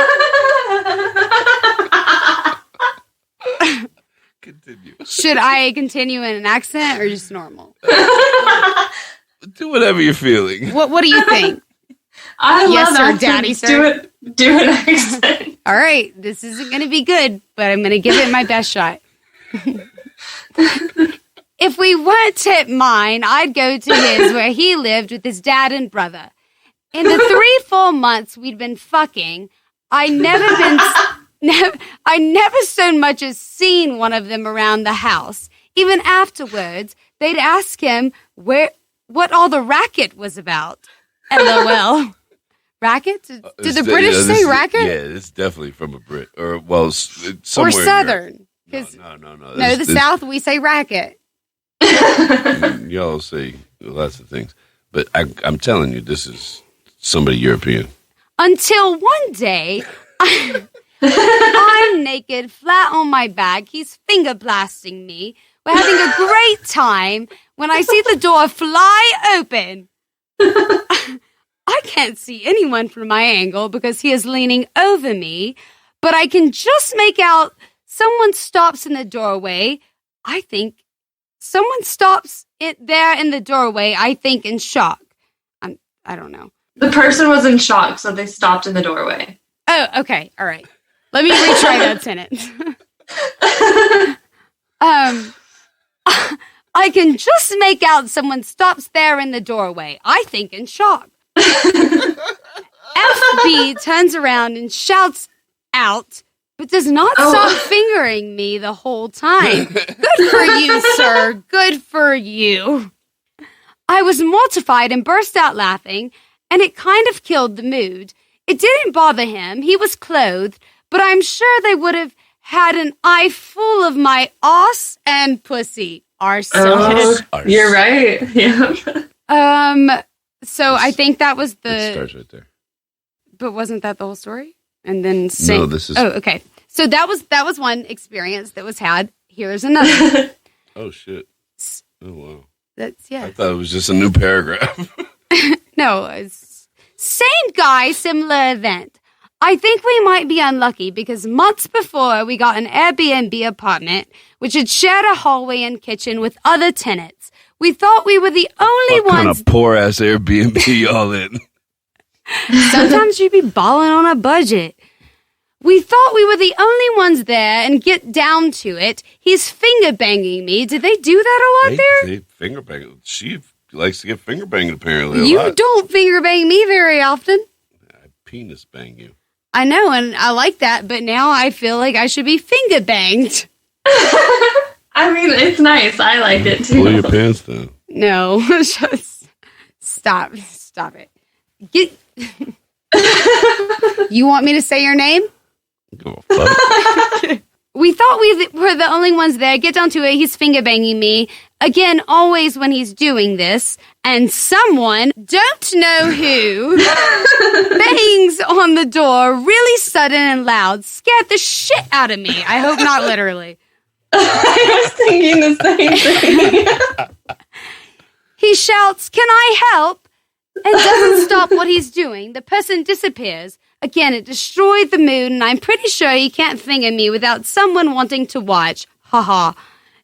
[SPEAKER 1] Continue.
[SPEAKER 2] Should I continue in an accent or just normal?
[SPEAKER 1] Do whatever you're feeling.
[SPEAKER 2] What do you think?
[SPEAKER 3] I
[SPEAKER 2] yes,
[SPEAKER 3] love
[SPEAKER 2] sir, daddy, sir.
[SPEAKER 3] Do an accent.
[SPEAKER 2] All right. This isn't going to be good, but I'm going to give it my best shot. If we weren't at mine, I'd go to his where he lived with his dad and brother. In the 3 full months we'd been fucking, I never so much as seen one of them around the house. Even afterwards, they'd ask him what all the racket was about. LOL. Racket? Did the British say racket?
[SPEAKER 1] Yeah, it's definitely from a Brit. Or, well, somewhere
[SPEAKER 2] or Southern.
[SPEAKER 1] No.
[SPEAKER 2] No, the South, we say racket.
[SPEAKER 1] Y'all say lots of things. But I'm telling you, this is somebody European.
[SPEAKER 2] Until one day, I'm naked, flat on my back. He's finger blasting me. We're having a great time when I see the door fly open. I can't see anyone from my angle because he is leaning over me, but I can just make out someone stops in the doorway. I think someone stops there in the doorway, I think, in shock. I don't know.
[SPEAKER 3] The person was in shock, so they stopped in the doorway.
[SPEAKER 2] Oh, okay. All right. Let me retry that sentence. I can just make out someone stops there in the doorway, I think, in shock. FB turns around and shouts out, but does not stop fingering me the whole time. Good for you, sir. Good for you. I was mortified and burst out laughing, and it kind of killed the mood. It didn't bother him. He was clothed, but I'm sure they would have had an eye full of my arse and pussy. Arse.
[SPEAKER 3] You're right. Yeah.
[SPEAKER 2] So I think that was
[SPEAKER 1] It starts right there.
[SPEAKER 2] But wasn't that the whole story? And then
[SPEAKER 1] no, this is.
[SPEAKER 2] Oh, okay. So that was one experience that was had. Here's another.
[SPEAKER 1] Oh shit! Oh wow.
[SPEAKER 2] That's
[SPEAKER 1] I thought it was just a new paragraph.
[SPEAKER 2] No, it's same guy, similar event. I think we might be unlucky because months before we got an Airbnb apartment, which had shared a hallway and kitchen with other tenants. We thought we were the only
[SPEAKER 1] What kind
[SPEAKER 2] ones.
[SPEAKER 1] of poor ass Airbnb y'all in?
[SPEAKER 2] Sometimes you be balling on a budget. We thought we were the only ones there, and get down to it, he's finger banging me. Did they do that a lot there?
[SPEAKER 1] They finger bang. She likes to get finger banged apparently a
[SPEAKER 2] You
[SPEAKER 1] lot.
[SPEAKER 2] don't finger bang me very often.
[SPEAKER 1] I penis bang you.
[SPEAKER 2] I know, and I like that, but now I feel like I should be finger banged.
[SPEAKER 3] I mean, it's nice. I like it too.
[SPEAKER 1] Pull your pants down.
[SPEAKER 2] No, just stop it. You want me to say your name?
[SPEAKER 1] Go fuck.
[SPEAKER 2] We thought we were the only ones there. Get down to it. He's finger banging me. Again, always when he's doing this. And someone, don't know who, bangs on the door really sudden and loud. Scared the shit out of me. I hope not literally.
[SPEAKER 3] I was thinking the same thing.
[SPEAKER 2] He shouts, "Can I help?" and doesn't stop what he's doing. The person disappears. Again, it destroyed the mood, and I'm pretty sure he can't finger me without someone wanting to watch. Haha.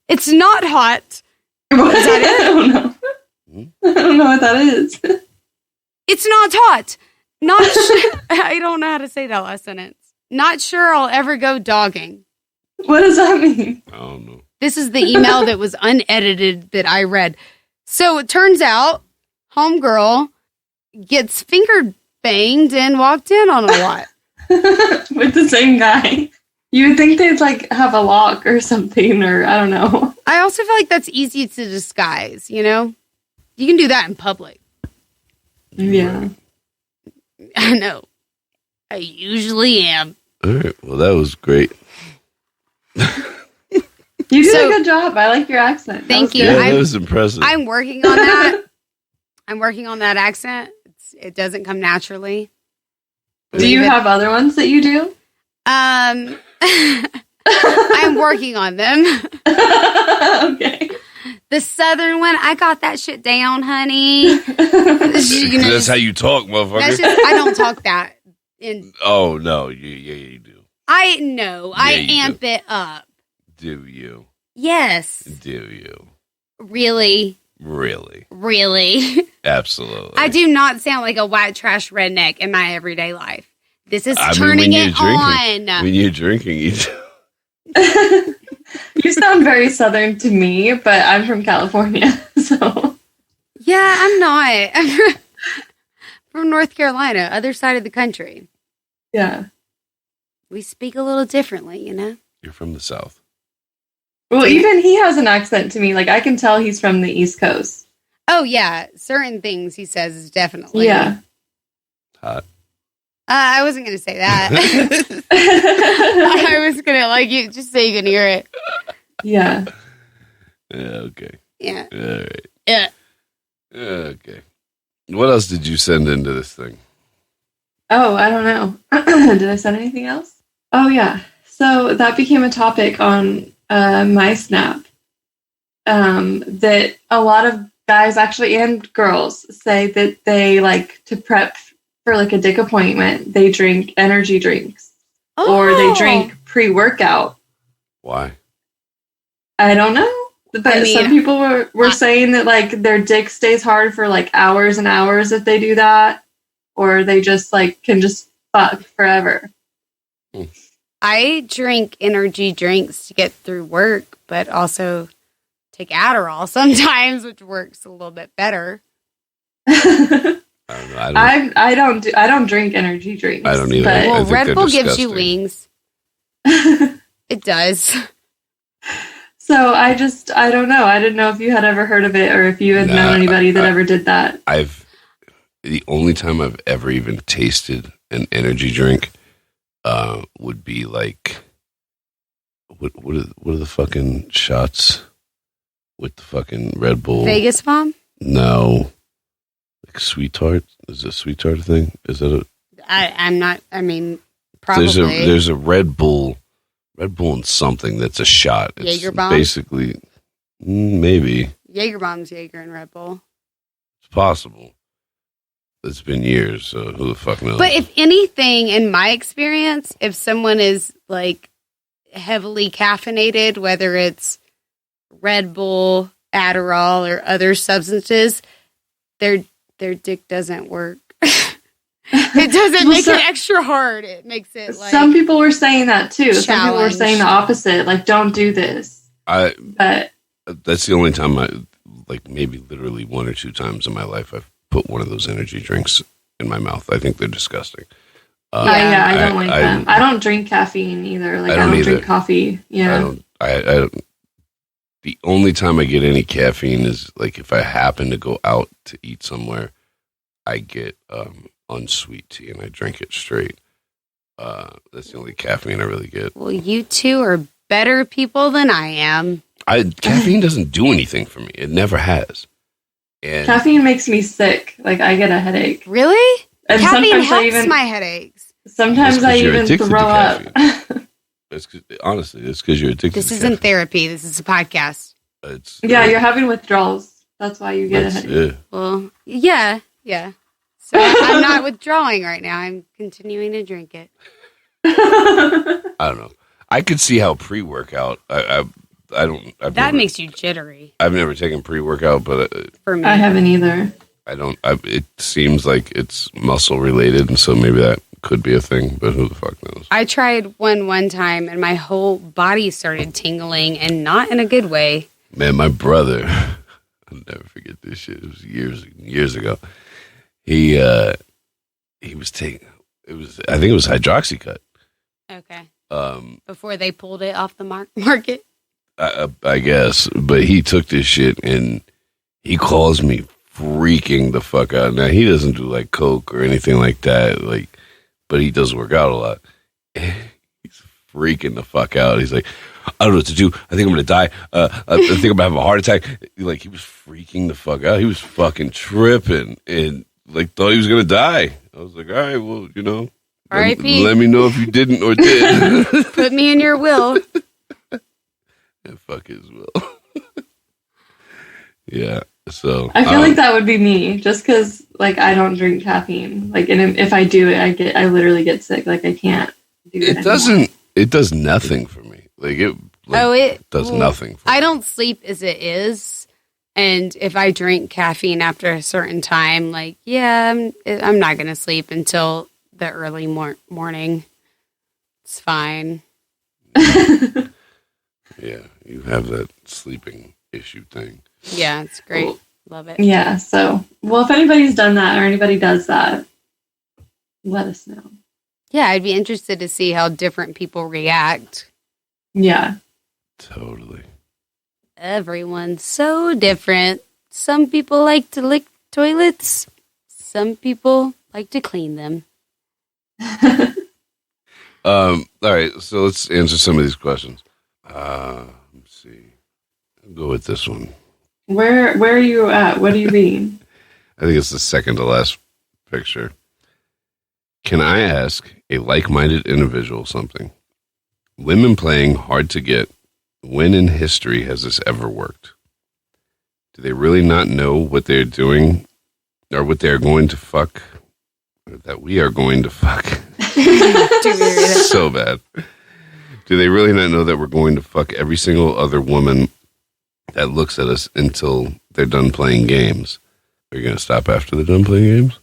[SPEAKER 2] It's not hot.
[SPEAKER 3] What is that? I don't know. I don't know what that is.
[SPEAKER 2] It's not hot. Not I don't know how to say that last sentence. Not sure I'll ever go dogging.
[SPEAKER 3] What does that mean?
[SPEAKER 1] I don't know.
[SPEAKER 2] This is the email that was unedited that I read. So it turns out, homegirl gets finger banged and walked in on a lot.
[SPEAKER 3] With the same guy. You would think they'd like have a lock or something, or I don't know.
[SPEAKER 2] I also feel like that's easy to disguise, you know? You can do that in public.
[SPEAKER 3] Yeah.
[SPEAKER 2] I know. I usually am.
[SPEAKER 1] All right. Well, that was great.
[SPEAKER 3] You did a good job. I like your accent.
[SPEAKER 2] Thank you.
[SPEAKER 1] Yeah, that was impressive.
[SPEAKER 2] I'm working on that. I'm working on that accent. It doesn't come naturally.
[SPEAKER 3] Do you have other ones that you do?
[SPEAKER 2] I'm working on them.
[SPEAKER 3] Okay.
[SPEAKER 2] The Southern one, I got that shit down, honey.
[SPEAKER 1] That's how you talk, motherfucker.
[SPEAKER 2] I don't talk that.
[SPEAKER 1] Oh no, you do.
[SPEAKER 2] I know.
[SPEAKER 1] Yeah,
[SPEAKER 2] I
[SPEAKER 1] you
[SPEAKER 2] amp
[SPEAKER 1] do.
[SPEAKER 2] it up.
[SPEAKER 1] Do you?
[SPEAKER 2] Yes.
[SPEAKER 1] Do you?
[SPEAKER 2] Really?
[SPEAKER 1] Really? Absolutely.
[SPEAKER 2] I do not sound like a white trash redneck in my everyday life. This is
[SPEAKER 1] when
[SPEAKER 2] turning
[SPEAKER 1] you're
[SPEAKER 2] it
[SPEAKER 1] drinking,
[SPEAKER 2] on.
[SPEAKER 1] When you're drinking, you do.
[SPEAKER 3] You sound very Southern to me, but I'm from California, so.
[SPEAKER 2] Yeah, I'm not. I'm from North Carolina, other side of the country.
[SPEAKER 3] Yeah.
[SPEAKER 2] We speak a little differently, you know?
[SPEAKER 1] You're from the South.
[SPEAKER 3] Well, even he has an accent to me. Like, I can tell he's from the East Coast.
[SPEAKER 2] Oh, yeah. Certain things he says is definitely.
[SPEAKER 3] Yeah.
[SPEAKER 1] Hot.
[SPEAKER 2] I wasn't going to say that. I was going to, like, you just so you can hear it.
[SPEAKER 3] Yeah.
[SPEAKER 1] Yeah, okay.
[SPEAKER 2] Yeah.
[SPEAKER 1] All right.
[SPEAKER 2] Yeah.
[SPEAKER 1] Okay. What else did you send into this thing?
[SPEAKER 3] Oh, I don't know. Did I send anything else? Oh, yeah. So that became a topic on my Snap. That a lot of guys, actually, and girls say that they like to prep for like a dick appointment. They drink energy drinks or they drink pre-workout.
[SPEAKER 1] Why?
[SPEAKER 3] I don't know. But some people were saying that like their dick stays hard for like hours and hours if they do that, or they just like can just fuck forever.
[SPEAKER 2] I drink energy drinks to get through work, but also take Adderall sometimes, which works a little bit better.
[SPEAKER 3] I don't drink energy drinks.
[SPEAKER 1] I don't either.
[SPEAKER 3] But,
[SPEAKER 2] Well, Red Bull gives you wings. It does.
[SPEAKER 3] So I don't know. I didn't know if you had ever heard of it or if you had known anybody that ever did that.
[SPEAKER 1] The only time I've ever even tasted an energy drink would be like, what are the fucking shots with the fucking Red Bull?
[SPEAKER 2] Vegas Bomb?
[SPEAKER 1] No. Like Sweet Tart? Is it a Sweet Tart thing? Is that a...
[SPEAKER 2] I'm not, I mean, probably.
[SPEAKER 1] There's a Red Bull and something that's a shot. It's
[SPEAKER 2] Jaeger Bomb?
[SPEAKER 1] Basically, maybe.
[SPEAKER 2] Jaeger Bomb's Jaeger and Red Bull.
[SPEAKER 1] It's possible. It's been years, so who the fuck knows?
[SPEAKER 2] But if anything, in my experience, if someone is like heavily caffeinated, whether it's Red Bull, Adderall, or other substances, their dick doesn't work. It doesn't make it extra hard. It makes it like...
[SPEAKER 3] Some people were saying that too.
[SPEAKER 2] Challenge.
[SPEAKER 3] Some people were saying the opposite. Like, don't do this. But
[SPEAKER 1] that's the only time like maybe literally 1 or 2 times in my life I've put one of those energy drinks in my mouth. I think they're disgusting.
[SPEAKER 3] I don't like them. I don't drink caffeine either. Like, I don't drink coffee. Yeah.
[SPEAKER 1] I don't. The only time I get any caffeine is like if I happen to go out to eat somewhere, I get unsweet tea and I drink it straight. That's the only caffeine I really get.
[SPEAKER 2] Well, you two are better people than I am.
[SPEAKER 1] Caffeine doesn't do anything for me. It never has. And
[SPEAKER 3] caffeine makes me sick. Like, I get a headache.
[SPEAKER 2] Really?
[SPEAKER 3] And
[SPEAKER 2] caffeine helps my headaches.
[SPEAKER 3] Sometimes I even throw up.
[SPEAKER 1] Honestly, it's because you're addicted.
[SPEAKER 2] This isn't therapy. This is a podcast.
[SPEAKER 3] You're having withdrawals. That's why you get a headache.
[SPEAKER 1] Yeah.
[SPEAKER 2] Well, yeah. So I'm not withdrawing right now. I'm continuing to drink it.
[SPEAKER 1] I don't know. I could see how pre-workout. I don't.
[SPEAKER 2] That makes you jittery.
[SPEAKER 1] I've never taken pre-workout, but
[SPEAKER 2] for me,
[SPEAKER 3] I haven't either.
[SPEAKER 1] I don't. It seems like it's muscle related, and so maybe that could be a thing. But who the fuck knows?
[SPEAKER 2] I tried one time, and my whole body started tingling, and not in a good way.
[SPEAKER 1] Man, my brother. I'll never forget this shit. It was years ago. He was taking. I think it was Hydroxycut.
[SPEAKER 2] Okay. Before they pulled it off the market.
[SPEAKER 1] I guess, but he took this shit and he calls me freaking the fuck out. Now he doesn't do like coke or anything like that, but he does work out a lot. He's freaking the fuck out. He's like, I don't know what to do. I think I'm gonna die. I think I'm gonna have a heart attack. Like, he was freaking the fuck out. He was fucking tripping and like thought he was gonna die. I was like, all right, well,
[SPEAKER 2] R.I.P.
[SPEAKER 1] Let me know if you didn't or did.
[SPEAKER 2] Put me in your will.
[SPEAKER 1] Yeah, fuck his will. Yeah, so
[SPEAKER 3] I feel like that would be me, just because like I don't drink caffeine. Like, and if I do it, I literally get sick. Like, I can't do it.
[SPEAKER 1] It doesn't. It does nothing for me. Like, it. It does nothing. For
[SPEAKER 2] I
[SPEAKER 1] me.
[SPEAKER 2] don't sleep as it is, and if I drink caffeine after a certain time, like, I'm not gonna sleep until the early morning. It's fine.
[SPEAKER 1] Yeah, you have that sleeping issue thing.
[SPEAKER 2] Yeah, it's great. Love it.
[SPEAKER 3] Yeah, so, well, if anybody's done that or anybody does that, let us know.
[SPEAKER 2] Yeah, I'd be interested to see how different people react.
[SPEAKER 3] Yeah.
[SPEAKER 1] Totally.
[SPEAKER 2] Everyone's so different. Some people like to lick toilets. Some people like to clean them.
[SPEAKER 1] All right, so let's answer some of these questions. Let's see. I'll go with this one.
[SPEAKER 3] Where are you at? What do you mean?
[SPEAKER 1] I think it's the second to last picture. Can I ask a like-minded individual something? Women playing hard to get. When in history has this ever worked? Do they really not know what they're doing or what they're going to fuck? Or that we are going to fuck? So bad. Do they really not know that we're going to fuck every single other woman that looks at us until they're done playing games? Are you going to stop after they're done playing games?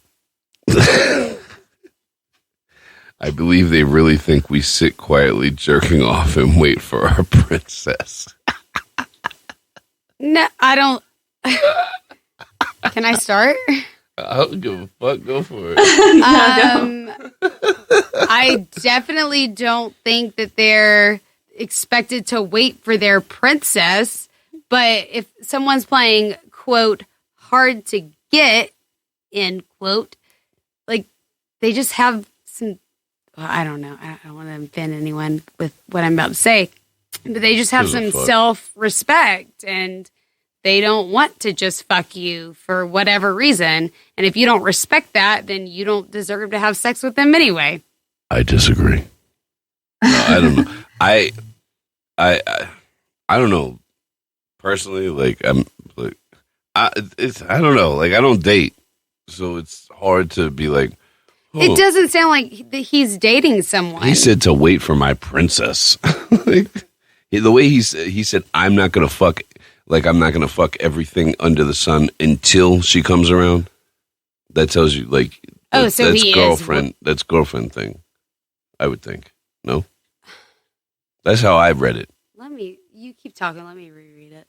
[SPEAKER 1] I believe they really think we sit quietly jerking off and wait for our princess.
[SPEAKER 2] No, I don't. Can I start?
[SPEAKER 1] I don't give a fuck. Go for it.
[SPEAKER 2] I definitely don't think that they're expected to wait for their princess. But if someone's playing, quote, hard to get, end quote, like they just have some, well, I don't know. I don't want to offend anyone with what I'm about to say, but they just have some self-respect and they don't want to just fuck you for whatever reason. And if you don't respect that, then you don't deserve to have sex with them anyway.
[SPEAKER 1] I disagree. No, I don't know. I don't know. Personally, like I don't know. Like I don't date, so it's hard to be like. Oh.
[SPEAKER 2] It doesn't sound like he's dating someone.
[SPEAKER 1] He said to wait for my princess. Like, the way he said, I'm not gonna fuck. Like I'm not gonna fuck everything under the sun until she comes around. That tells you, like,
[SPEAKER 2] so
[SPEAKER 1] that's
[SPEAKER 2] he
[SPEAKER 1] girlfriend. That's girlfriend thing. I would think. No, that's how I read it.
[SPEAKER 2] You keep talking. Let me reread it.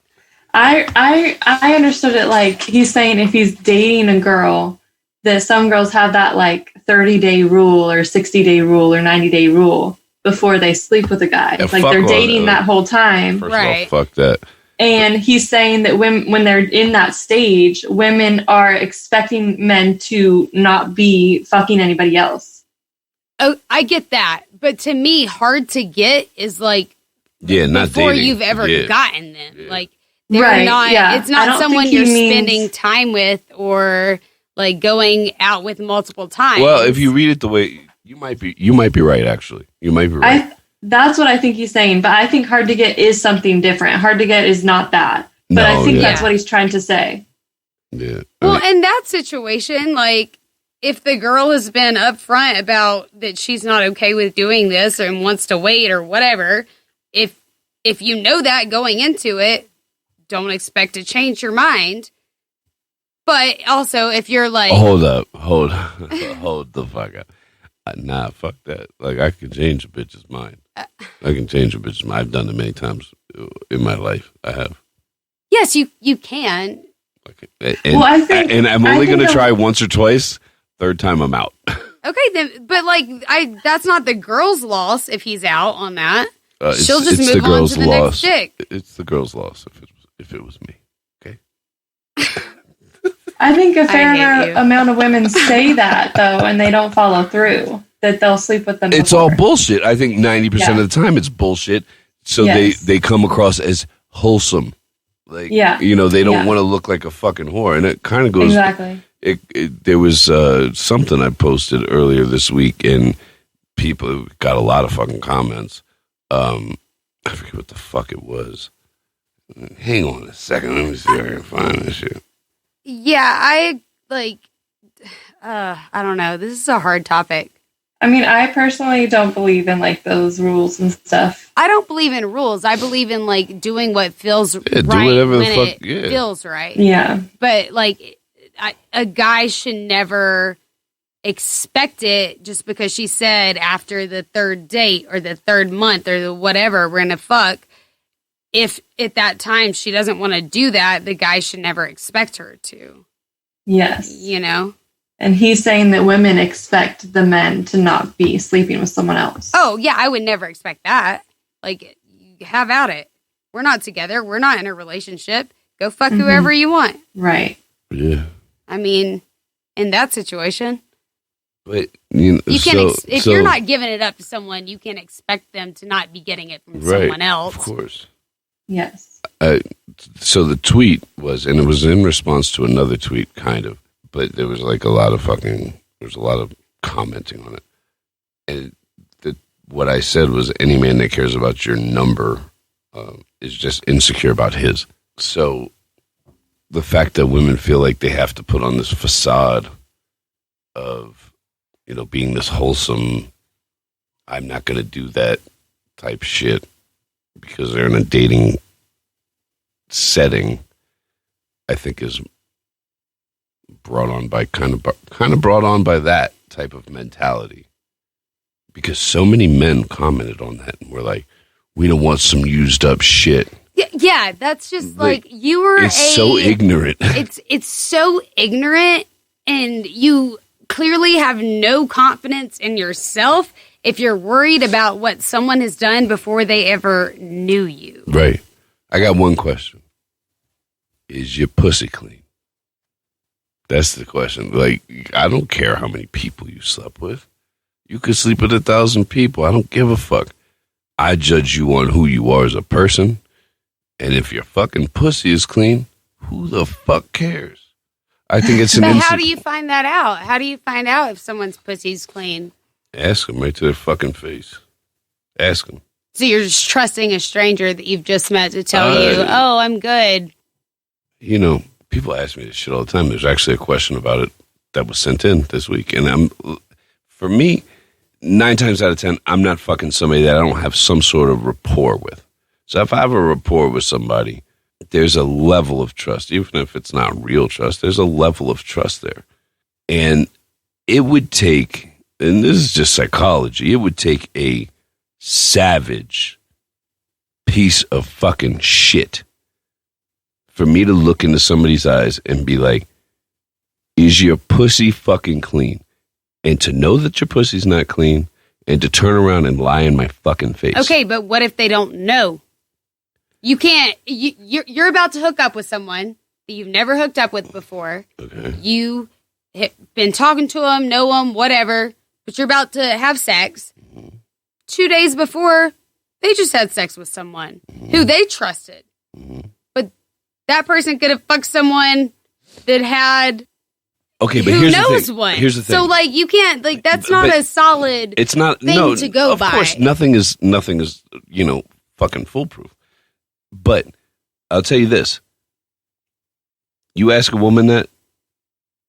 [SPEAKER 3] I understood it like he's saying if he's dating a girl, that some girls have that like 30-day rule or 60-day rule or 90-day rule before they sleep with a guy.
[SPEAKER 1] Yeah,
[SPEAKER 3] like they're dating that whole time.
[SPEAKER 1] First of all, fuck that.
[SPEAKER 3] And he's saying that when they're in that stage, women are expecting men to not be fucking anybody else.
[SPEAKER 2] Oh, I get that. But to me, hard to get is like
[SPEAKER 1] not
[SPEAKER 2] before
[SPEAKER 1] dating.
[SPEAKER 2] you've ever gotten them.
[SPEAKER 1] Yeah.
[SPEAKER 2] Like they're not.
[SPEAKER 3] Yeah.
[SPEAKER 2] It's not someone you're spending time with or like going out with multiple times.
[SPEAKER 1] Well, if you read it the way you might be right. Actually, you might be right.
[SPEAKER 3] That's what I think he's saying. But I think hard to get is something different. Hard to get is not that. But I think that's what he's trying to say.
[SPEAKER 1] Yeah.
[SPEAKER 2] Well, in that situation, like if the girl has been upfront about that she's not okay with doing this and wants to wait or whatever, if you know that going into it, don't expect to change your mind. But also, if you're like...
[SPEAKER 1] Hold the fuck up. Nah, fuck that. Like, I can change a bitch's mind. I can change a bitch's mind. I've done it many times in my life. I have.
[SPEAKER 2] Yes, you can.
[SPEAKER 1] Okay. And I'm only going to try once or twice. Third time, I'm out.
[SPEAKER 2] Okay, then, but like, that's not the girl's loss if he's out on that. She'll just
[SPEAKER 1] it's
[SPEAKER 2] move on to the next chick.
[SPEAKER 1] It's the girl's loss if it was me. Okay.
[SPEAKER 3] I think a fair amount of women say that though, and they don't follow through. That they'll sleep with them.
[SPEAKER 1] It's all bullshit. I think 90% of the time it's bullshit. So they come across as wholesome. Like they don't want to look like a fucking whore, and it kind of goes
[SPEAKER 3] exactly.
[SPEAKER 1] There was something I posted earlier this week, and people got a lot of fucking comments. I forget what the fuck it was. Hang on a second. Let me see if I can find this shit.
[SPEAKER 2] Yeah, I don't know. This is a hard topic.
[SPEAKER 3] I mean, I personally don't believe in like those rules and stuff.
[SPEAKER 2] I don't believe in rules. I believe in like doing what feels right when it feels right.
[SPEAKER 3] Yeah.
[SPEAKER 2] But like a guy should never expect it just because she said after the third date or the third month or the whatever we're gonna fuck. If at that time she doesn't want to do that, the guy should never expect her to.
[SPEAKER 3] Yes.
[SPEAKER 2] You know?
[SPEAKER 3] And he's saying that women expect the men to not be sleeping with someone else.
[SPEAKER 2] Oh, yeah, I would never expect that. Like, have at it. We're not together. We're not in a relationship. Go fuck whoever you want.
[SPEAKER 3] Right.
[SPEAKER 1] Yeah.
[SPEAKER 2] I mean, in that situation.
[SPEAKER 1] But you can
[SPEAKER 2] if you're not giving it up to someone, you can expect them to not be getting it from someone else.
[SPEAKER 1] Of course.
[SPEAKER 3] Yes.
[SPEAKER 1] So the tweet was, and it was in response to another tweet, kind of, but there was like a lot of commenting on it. And what I said was, any man that cares about your number is just insecure about his. So the fact that women feel like they have to put on this facade of, being this wholesome, I'm not going to do that type shit because they're in a dating setting, I think is brought on by kind of brought on by that type of mentality. Because so many men commented on that and were like, we don't want some used up shit.
[SPEAKER 2] Yeah, that's just like you were
[SPEAKER 1] so ignorant.
[SPEAKER 2] It's so ignorant, and you clearly have no confidence in yourself if you're worried about what someone has done before they ever knew you.
[SPEAKER 1] Right. I got one question. Is your pussy clean? That's the question. Like, I don't care how many people you slept with. You could sleep with 1,000 people. I don't give a fuck. I judge you on who you are as a person. And if your fucking pussy is clean, who the fuck cares? I think it's an
[SPEAKER 2] But how do you find that out? How do you find out if someone's pussy's clean?
[SPEAKER 1] Ask them right to their fucking face. Ask them.
[SPEAKER 2] So you're just trusting a stranger that you've just met to tell you, oh, I'm good.
[SPEAKER 1] You know, people ask me this shit all the time. There's actually a question about it that was sent in this week. And for me, 9 times out of 10, I'm not fucking somebody that I don't have some sort of rapport with. So if I have a rapport with somebody, there's a level of trust. Even if it's not real trust, there's a level of trust there. And it would take, and this is just psychology, it would take a savage piece of fucking shit for me to look into somebody's eyes and be like, is your pussy fucking clean? And to know that your pussy's not clean and to turn around and lie in my fucking face.
[SPEAKER 2] Okay, but what if they don't know? You can't, you're about to hook up with someone that you've never hooked up with before.
[SPEAKER 1] Okay.
[SPEAKER 2] You have been talking to them, know them, whatever, but you're about to have sex. 2 days before, they just had sex with someone who they trusted. But that person could have fucked someone that had...
[SPEAKER 1] Okay, but
[SPEAKER 2] who
[SPEAKER 1] here's
[SPEAKER 2] knows
[SPEAKER 1] the thing.
[SPEAKER 2] what?
[SPEAKER 1] Here's the thing.
[SPEAKER 2] So, like, you can't, like, that's not a solid
[SPEAKER 1] it's not,
[SPEAKER 2] thing
[SPEAKER 1] no,
[SPEAKER 2] to go by.
[SPEAKER 1] Of course, nothing is, you know, fucking foolproof. But I'll tell you this. You ask a woman that,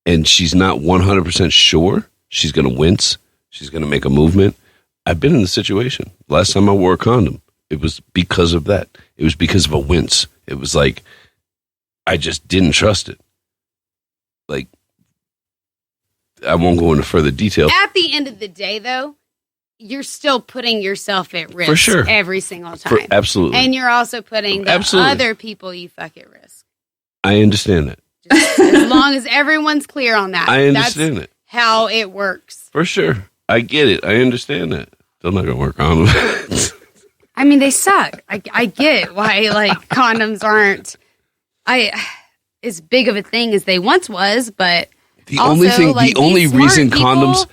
[SPEAKER 1] and she's not 100% sure, she's going to wince, she's going to make a movement. I've been in the situation. Last time I wore a condom, it was because of that. It was because of a wince. It was like, I just didn't trust it. Like, I won't go into further detail.
[SPEAKER 2] At the end of the day, though, you're still putting yourself at risk
[SPEAKER 1] For sure.
[SPEAKER 2] every single time.
[SPEAKER 1] Absolutely.
[SPEAKER 2] And you're also putting the other people you fuck at risk.
[SPEAKER 1] I understand that.
[SPEAKER 2] Just as long as everyone's clear on that.
[SPEAKER 1] I understand
[SPEAKER 2] That's how it works.
[SPEAKER 1] For sure. I get it. I understand that. Still not going to work on them.
[SPEAKER 2] I mean, they suck. I get why, like, condoms aren't as big of a thing as they once was, but
[SPEAKER 1] the
[SPEAKER 2] also,
[SPEAKER 1] only thing,
[SPEAKER 2] like,
[SPEAKER 1] the only
[SPEAKER 2] smart
[SPEAKER 1] reason
[SPEAKER 2] people,
[SPEAKER 1] condoms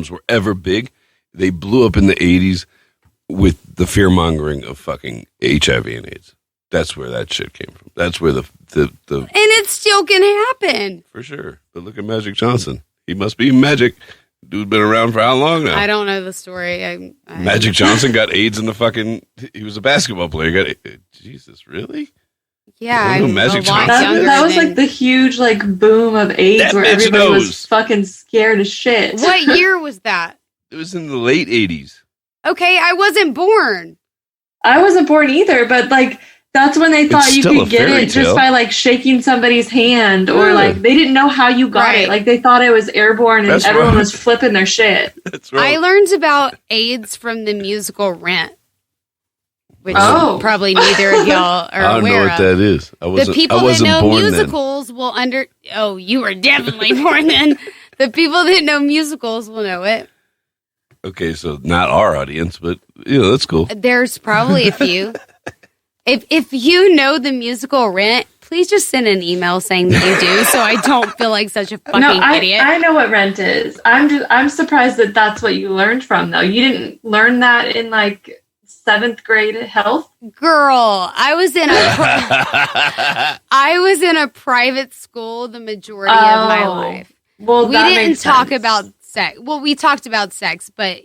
[SPEAKER 1] were ever big, they blew up in the 80s with the fear mongering of fucking HIV and AIDS. That's where that shit came from. That's where the
[SPEAKER 2] and it still can happen.
[SPEAKER 1] For sure. But look at Magic Johnson. He must be magic. Dude's been around for how long now?
[SPEAKER 2] I don't know the story.
[SPEAKER 1] Magic Johnson got AIDS in the fucking... He was a basketball player. Jesus, really?
[SPEAKER 2] Yeah,
[SPEAKER 1] I know Magic Johnson.
[SPEAKER 3] That was like the huge like boom of AIDS where everybody was fucking scared as shit.
[SPEAKER 2] What year was that?
[SPEAKER 1] It was in the late 80s.
[SPEAKER 2] Okay, I wasn't born.
[SPEAKER 3] I wasn't born either, but like that's when they thought you could get it just by like shaking somebody's hand or like they didn't know how you got it. Like they thought it was airborne and everyone was flipping their shit.
[SPEAKER 1] That's right.
[SPEAKER 2] I learned about AIDS from the musical Rent, which probably neither of y'all are aware of.
[SPEAKER 1] I don't know what that is.
[SPEAKER 2] The people that know musicals will Oh, you were definitely born then. The people that know musicals will know it.
[SPEAKER 1] Okay, so not our audience, but that's cool.
[SPEAKER 2] There's probably a few. If you know the musical Rent, please just send an email saying that you do, so I don't feel like such a fucking idiot.
[SPEAKER 3] I know what Rent is. I'm surprised that that's what you learned from, though. You didn't learn that in like 7th grade health.
[SPEAKER 2] Girl, I was in a private school the majority of my life.
[SPEAKER 3] Well,
[SPEAKER 2] we didn't talk about sex. Well, we talked about sex, but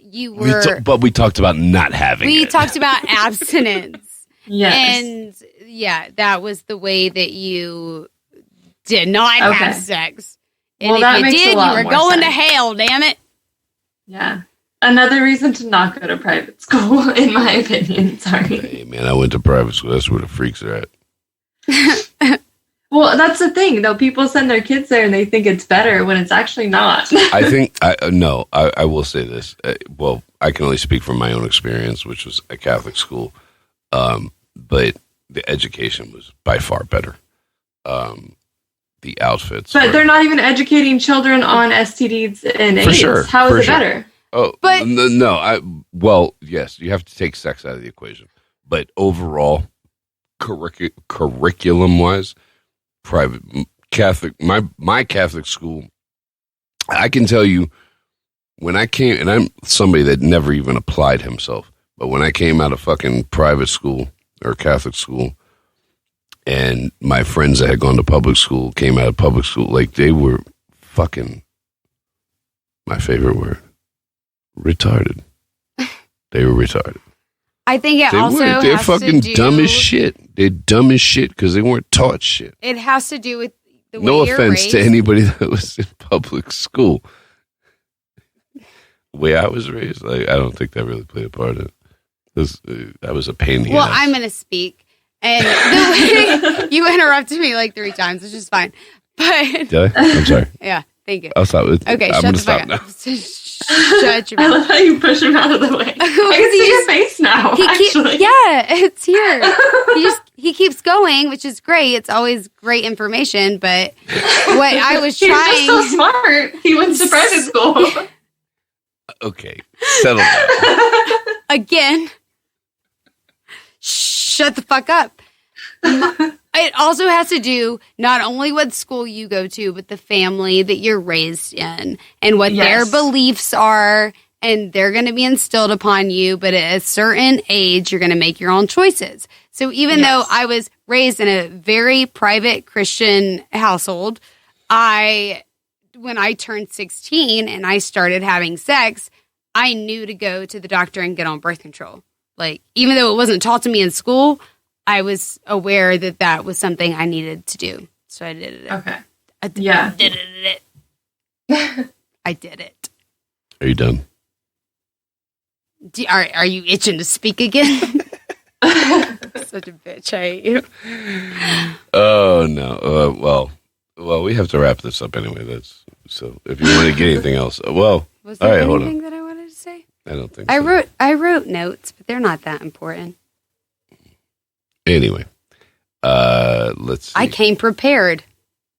[SPEAKER 1] but we talked about not having it.
[SPEAKER 2] We talked about abstinence.
[SPEAKER 3] Yes.
[SPEAKER 2] And that was the way that you did not have sex. And if you did, you were going to hell, damn it.
[SPEAKER 3] Yeah. Another reason to not go to private school, in my opinion. Sorry.
[SPEAKER 1] Hey, man, I went to private school. That's where the freaks are at.
[SPEAKER 3] Well, that's the thing, though. People send their kids there and they think it's better when it's actually not.
[SPEAKER 1] I will say this. Well, I can only speak from my own experience, which was a Catholic school. But the education was by far better. The the outfits.
[SPEAKER 3] But they're not even educating children on STDs and AIDS.
[SPEAKER 1] Sure,
[SPEAKER 3] How is it better?
[SPEAKER 1] Oh, but no. Well, yes, you have to take sex out of the equation. But overall, curriculum-wise, private Catholic, my Catholic school, I can tell you, when I came, and I'm somebody that never even applied himself, but when I came out of fucking private school or Catholic school, and my friends that had gone to public school came out of public school, like they were fucking, my favorite word, retarded. They were retarded.
[SPEAKER 2] I think
[SPEAKER 1] they're fucking dumb as shit. They're dumb as shit because they weren't taught shit.
[SPEAKER 2] It has to do with the way
[SPEAKER 1] no
[SPEAKER 2] you're
[SPEAKER 1] offense
[SPEAKER 2] raised.
[SPEAKER 1] to anybody that was in public school. The way I was raised, like, I don't think that really played a part in it. That was a pain in the ass.
[SPEAKER 2] I'm going to speak. And the way you interrupted me like 3 times, which is fine. But
[SPEAKER 1] Did I? I'm sorry.
[SPEAKER 2] Yeah, thank you.
[SPEAKER 1] I'll stop.
[SPEAKER 2] Okay,
[SPEAKER 1] I'm
[SPEAKER 2] shut the
[SPEAKER 1] stop
[SPEAKER 2] fuck
[SPEAKER 1] now.
[SPEAKER 2] up. Shut your
[SPEAKER 3] I
[SPEAKER 2] mouth.
[SPEAKER 3] love how you push him out of the way. I can see your face now, actually.
[SPEAKER 2] Yeah, it's here. He keeps going, which is great. It's always great information. But what I was
[SPEAKER 3] He's
[SPEAKER 2] trying...
[SPEAKER 3] just so smart. He went to private school.
[SPEAKER 1] Okay, settle down.
[SPEAKER 2] Again, shut the fuck up. It also has to do not only what school you go to, but the family that you're raised in and what their beliefs are. And they're going to be instilled upon you. But at a certain age, you're going to make your own choices. So even though I was raised in a very private Christian household, when I turned 16 and I started having sex, I knew to go to the doctor and get on birth control. Like, even though it wasn't taught to me in school, I was aware that that was something I needed to do. So I did it.
[SPEAKER 3] Okay.
[SPEAKER 2] I did it. I did it.
[SPEAKER 1] Are you done?
[SPEAKER 2] Are you itching to speak again? Such a bitch. I hate you.
[SPEAKER 1] Oh, no. Well, we have to wrap this up anyway. So if you want to get anything else,
[SPEAKER 2] was there
[SPEAKER 1] all right,
[SPEAKER 2] anything that I wanted to say?
[SPEAKER 1] I don't think so.
[SPEAKER 2] I wrote notes, but they're not that important.
[SPEAKER 1] Anyway, let's see.
[SPEAKER 2] I came prepared.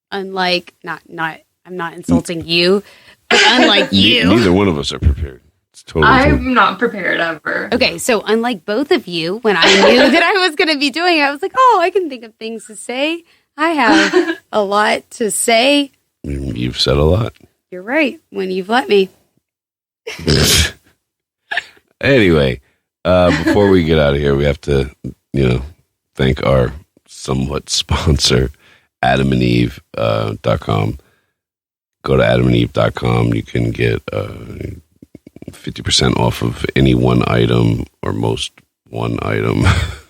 [SPEAKER 2] Unlike I'm not insulting you, but unlike you.
[SPEAKER 1] Neither one of us are prepared. It's totally
[SPEAKER 3] I'm not prepared ever.
[SPEAKER 2] Okay, so unlike both of you, when I knew that I was going to be doing it, I was like, oh, I can think of things to say. I have a lot to say.
[SPEAKER 1] You've said a lot.
[SPEAKER 2] You're right, when you've let me.
[SPEAKER 1] Anyway, before we get out of here, we have to, thank our somewhat sponsor, AdamandEve.com. Go to AdamandEve.com. You can get 50% off of any one item or most one item.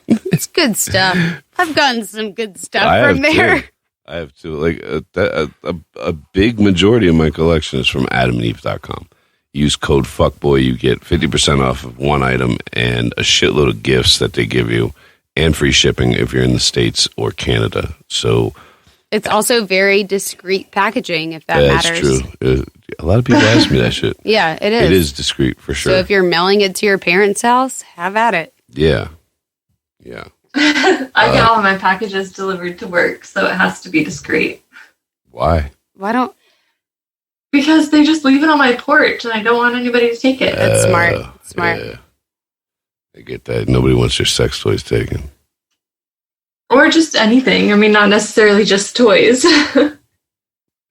[SPEAKER 2] It's good stuff. I've gotten some good stuff from there.
[SPEAKER 1] I have to. Like a big majority of my collection is from AdamandEve.com. Use code FUCKBOY. You get 50% off of one item and a shitload of gifts that they give you, and free shipping if you're in the States or Canada. So
[SPEAKER 2] it's also very discreet packaging, if that matters.
[SPEAKER 1] That's true. A lot of people ask me that shit.
[SPEAKER 2] Yeah, it is.
[SPEAKER 1] It is discreet for sure.
[SPEAKER 2] So if you're mailing it to your parents' house, have at it.
[SPEAKER 1] Yeah.
[SPEAKER 3] I get all of my packages delivered to work, so it has to be discreet.
[SPEAKER 1] Why?
[SPEAKER 3] Because they just leave it on my porch, and I don't want anybody to take it.
[SPEAKER 2] That's smart. Smart.
[SPEAKER 1] Yeah. I get that. Nobody wants your sex toys taken.
[SPEAKER 3] Or just anything. I mean, not necessarily just toys.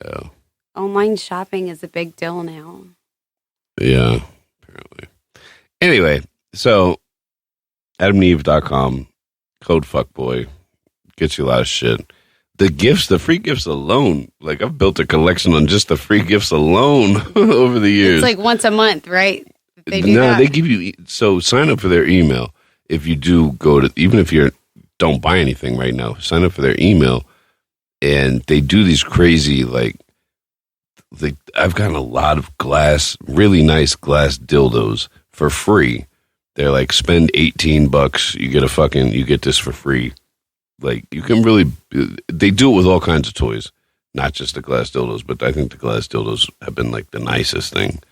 [SPEAKER 1] Oh.
[SPEAKER 2] Online shopping is a big deal now.
[SPEAKER 1] Yeah, apparently. Anyway, so AdamandEve.com, code FUCKBOY, gets you a lot of shit. The free gifts alone, like I've built a collection on just the free gifts alone over the years.
[SPEAKER 2] It's like once a month, right?
[SPEAKER 1] They give you, so sign up for their email. If you do go to, even if you don't buy anything right now, sign up for their email, and they do these crazy, I've gotten a lot of really nice glass dildos for free. They're like, spend $18, you get this for free. Like, you can really, they do it with all kinds of toys, not just the glass dildos, but I think the glass dildos have been like the nicest thing.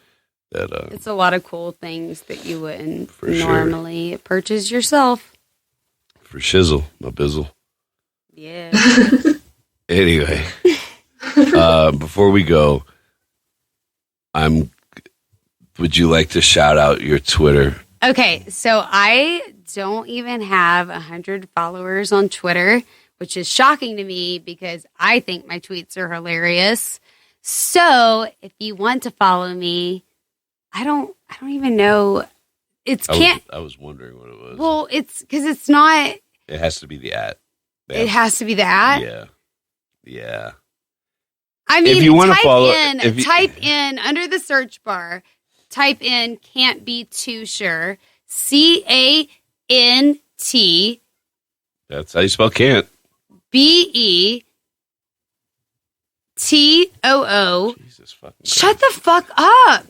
[SPEAKER 2] It's a lot of cool things that you wouldn't
[SPEAKER 1] For
[SPEAKER 2] normally purchase yourself.
[SPEAKER 1] For shizzle, my bizzle.
[SPEAKER 2] Yeah.
[SPEAKER 1] Anyway, Before we go, would you like to shout out your Twitter?
[SPEAKER 2] Okay, so I don't even have 100 followers on Twitter, which is shocking to me because I think my tweets are hilarious. So if you want to follow me, I don't even know.
[SPEAKER 1] I was wondering what it was.
[SPEAKER 2] Well, it's because it's not.
[SPEAKER 1] It has to be the @
[SPEAKER 2] It has to be the @
[SPEAKER 1] Yeah.
[SPEAKER 2] I mean,
[SPEAKER 1] if you want to follow,
[SPEAKER 2] type in under the search bar, type in "can't be too sure." CANT.
[SPEAKER 1] That's how you spell can't.
[SPEAKER 2] BETOO.
[SPEAKER 1] Jesus fucking Christ.
[SPEAKER 2] Shut the fuck up.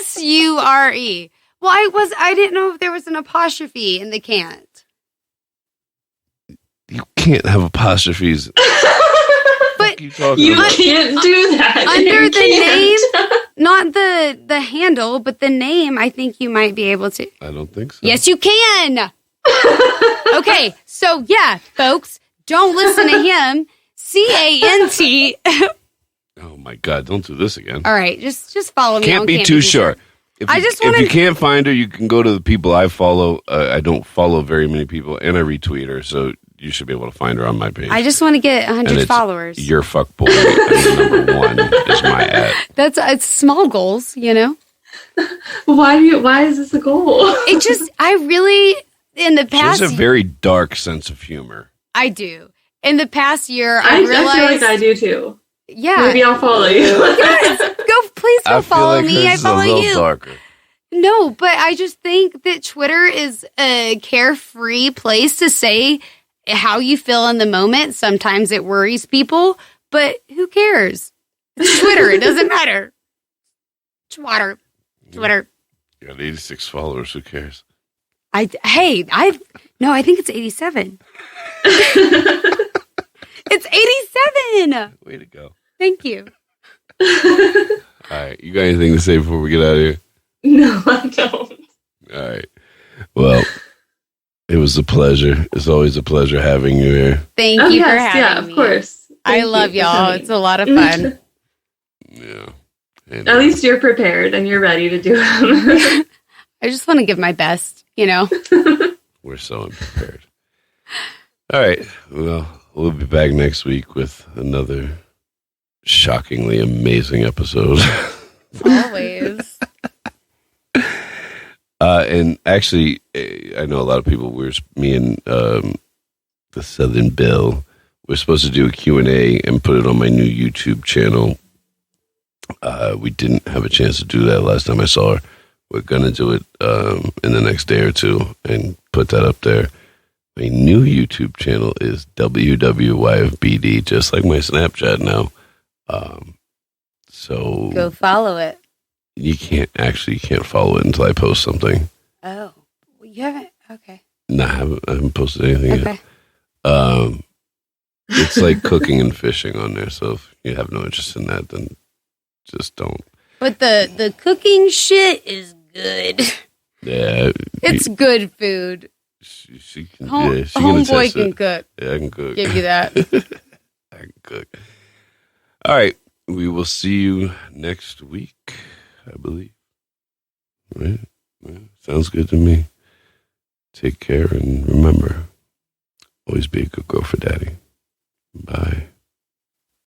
[SPEAKER 2] SURE. Well, I didn't know if there was an apostrophe in the can't.
[SPEAKER 1] You can't have apostrophes.
[SPEAKER 2] But
[SPEAKER 3] you can't do that.
[SPEAKER 2] Under the name, not the handle, but the name, I think you might be able to.
[SPEAKER 1] I don't think so.
[SPEAKER 2] Yes, you can. Okay, so yeah, folks, don't listen to him. CANT.
[SPEAKER 1] Oh my God! Don't do this again.
[SPEAKER 2] All right, just follow me.
[SPEAKER 1] Can't be too sure. If you can't find her, you can go to the people I follow. I don't follow very many people, and I retweet her, so you should be able to find her on my page.
[SPEAKER 2] I just want to get 100 followers.
[SPEAKER 1] Your fuckboy, and number 1 is my @
[SPEAKER 2] It's small goals, you know.
[SPEAKER 3] Why is this a goal?
[SPEAKER 2] I really in the past.
[SPEAKER 1] She has a very dark sense of humor.
[SPEAKER 2] I do. In the past year,
[SPEAKER 3] I
[SPEAKER 2] realized.
[SPEAKER 3] I feel like I do too.
[SPEAKER 2] Yeah.
[SPEAKER 3] Maybe I'll follow you.
[SPEAKER 2] Yes. Please go follow me. I follow you.
[SPEAKER 1] Darker.
[SPEAKER 2] No, but I just think that Twitter is a carefree place to say how you feel in the moment. Sometimes it worries people, but who cares? It's Twitter. It doesn't matter. Twitter.
[SPEAKER 1] You got 86 followers. Who cares?
[SPEAKER 2] I think it's 87. It's 87.
[SPEAKER 1] Way to go.
[SPEAKER 2] Thank you.
[SPEAKER 1] All right. You got anything to say before we get out of here?
[SPEAKER 3] No, I don't.
[SPEAKER 1] All right. Well, it was a pleasure. It's always a pleasure having you here.
[SPEAKER 2] Thank you for having me.
[SPEAKER 3] Yeah, of course.
[SPEAKER 2] I love y'all. It's a lot of fun.
[SPEAKER 1] Yeah.
[SPEAKER 3] At least you're prepared and you're ready to do them.
[SPEAKER 2] I just want to give my best, you know.
[SPEAKER 1] We're so unprepared. All right. Well, we'll be back next week with another shockingly amazing episode.
[SPEAKER 2] Always.
[SPEAKER 1] And actually, I know a lot of people, me and the Southern Belle, we're supposed to do a Q&A and put it on my new YouTube channel. We didn't have a chance to do that last time I saw her. We're going to do it in the next day or two and put that up there. My new YouTube channel is WWYFBD, just like my Snapchat now. So
[SPEAKER 2] go follow it.
[SPEAKER 1] You can't follow it until I post something.
[SPEAKER 2] Oh, you haven't? Okay.
[SPEAKER 1] No, I haven't posted anything
[SPEAKER 2] yet.
[SPEAKER 1] It's like cooking and fishing on there. So if you have no interest in that, then just don't.
[SPEAKER 2] But the cooking shit is good.
[SPEAKER 1] Yeah.
[SPEAKER 2] It's good food.
[SPEAKER 1] She can,
[SPEAKER 2] homeboy can cook.
[SPEAKER 1] Yeah, I can cook.
[SPEAKER 2] Give you that.
[SPEAKER 1] I can cook. All right. We will see you next week, I believe. Right? Yeah, sounds good to me. Take care and remember, always be a good girl for daddy. Bye.